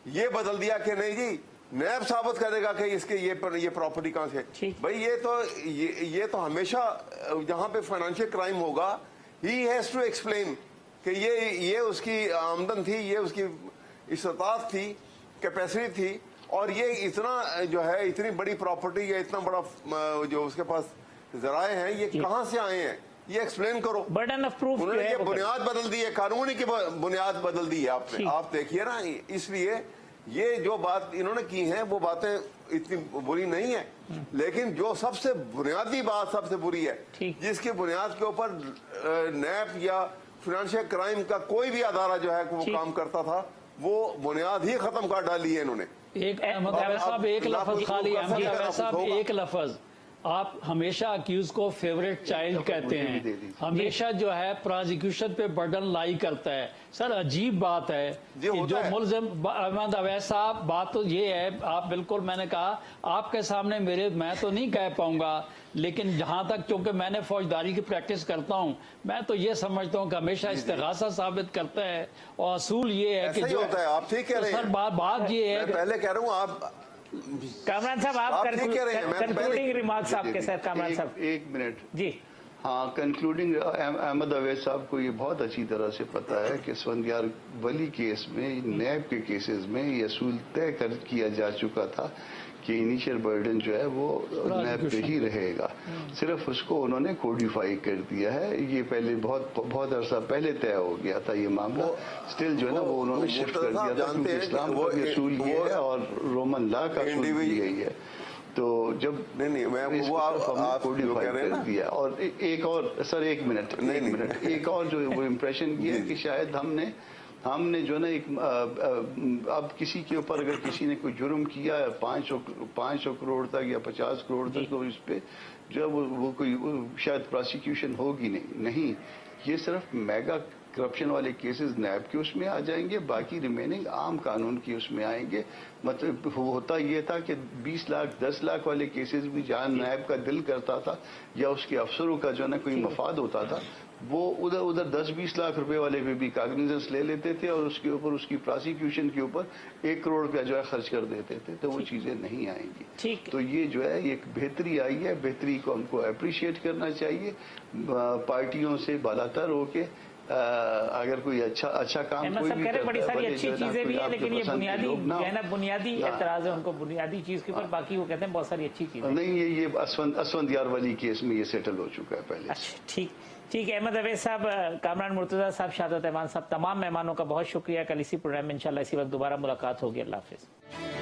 ये बदल दिया कि नहीं जी, नैब साबित करेगा कि इसके ये प्रॉपर्टी कहां से। भाई ये तो हमेशा जहां पे फाइनेंशियल क्राइम होगा, ही हैज टू एक्सप्लेन कि ये उसकी आमदन थी, ये उसकी इस्तात थी, कैपेसिटी थी, और ये इतना जो है, इतनी बड़ी प्रॉपर्टी या इतना बड़ा जो उसके पास जराए हैं, ये कहां से आए हैं, ये एक्सप्लेन करो। बर्डन ऑफ प्रूफ उन्होंने ये बुनियाद बदल दी है, कानूनी की बुनियाद बदल दी है आपने, आप देखिए ना। इसलिए ये जो बात इन्होंने की है वो बातें इतनी बुरी नहीं है, लेकिन जो सबसे बुनियादी बात सबसे बुरी है, जिसकी बुनियाद के ऊपर नैब या फाइनेंशियल क्राइम का कोई भी अदारा जो है वो काम करता था, वो बुनियाद ही खत्म कर डाली है इन्होंने। एक अहमद अवैस साहब एक लफ्ज खाली, अहमद अवैस साहब एक लफ्ज, आप हमेशा अक्यूज को फेवरेट चाइल्ड कहते हैं, हमेशा जो है प्रोसिक्यूशन पे बर्डन लाई करता है। सर अजीब बात है कि जो मुलजिम, अहमद अवैस साहब, बात तो ये है, आप बिल्कुल, मैंने कहा आपके सामने मैं तो नहीं कह पाऊंगा, लेकिन जहां तक क्योंकि मैंने फौजदारी की प्रैक्टिस करता हूं, मैं तो ये समझता हूं कि हमेशा इस्तिगासा साबित करता है, और असूल ये है कि जो होता है, आप ठीक कह रहे हैं। सर बात ये है, पहले कह रहा हूँ, आप कामरान साहब आप कंक्लूडिंग रिमार्क्स आपके सर। कामरान साहब एक मिनट जी। हाँ, कंक्लूडिंग, अहमद अवैस साहब को ये बहुत अच्छी तरह से पता है कि स्फंदियार वली केस में, नैब के केसेस में ये असूल तय किया जा चुका था कि इनिशियल बर्डन जो है वो नैब पे ही रहेगा। सिर्फ उसको उन्होंने कोडिफाई कर दिया है। ये पहले बहुत अरसा पहले तय हो गया था ये मामला, स्टिल जो है ना वो उन्होंने शिफ्ट कर दिया था, क्योंकि इस्लाम का भी असूल ये है और रोमन लॉ का असूल भी यही है। तो जब वो आप कोडिफाई कर दिया। और एक और सर, एक मिनट, एक और जो वो इम्प्रेशन किया कि शायद हमने जो है ना अब किसी के ऊपर अगर किसी ने कोई जुर्म किया 500 करोड़ तक या 50 करोड़ तक, तो इस पे जो वो कोई शायद प्रोसिक्यूशन होगी नहीं। ये सिर्फ मेगा करप्शन वाले केसेस नैब के उसमें आ जाएंगे, बाकी रिमेनिंग आम कानून की उसमें आएंगे। मतलब होता ये था कि 20 लाख 10 लाख वाले केसेस भी जहां नैब का दिल करता था या उसके अफसरों का जो है ना कोई मफाद होता था, वो उधर 10-20 लाख रुपए वाले पे भी काग्निजेंस ले लेते थे और उसके ऊपर, उसकी प्रोसिक्यूशन के ऊपर 1 करोड़ रुपया जो है खर्च कर देते थे। तो वो चीजें नहीं आएंगी। तो ये जो है एक बेहतरी आई है, बेहतरी को हमको अप्रिशिएट करना चाहिए। पार्टियों से बालातर होके अगर कोई अच्छा काम कोई भी करता है, बड़ी सारी अच्छी चीजें भी है, लेकिन ये बुनियादी एतराज है उनको, बुनियादी चीज के ऊपर। बाकी वो कहते हैं बहुत सारी अच्छी चीजें नहीं। ये असफंदियार वाली केस में ये सेटल हो चुका है पहले। अच्छा, ठीक है। अहमद अवैस साहब, कामरान मुर्तजा साहब, शहादत ऐवान साहब, तमाम मेहमानों का बहुत शुक्रिया। कल इसी प्रोग्राम में इंशाल्लाह इसी वक्त दोबारा मुलाकात होगी। अल्लाह हाफिज।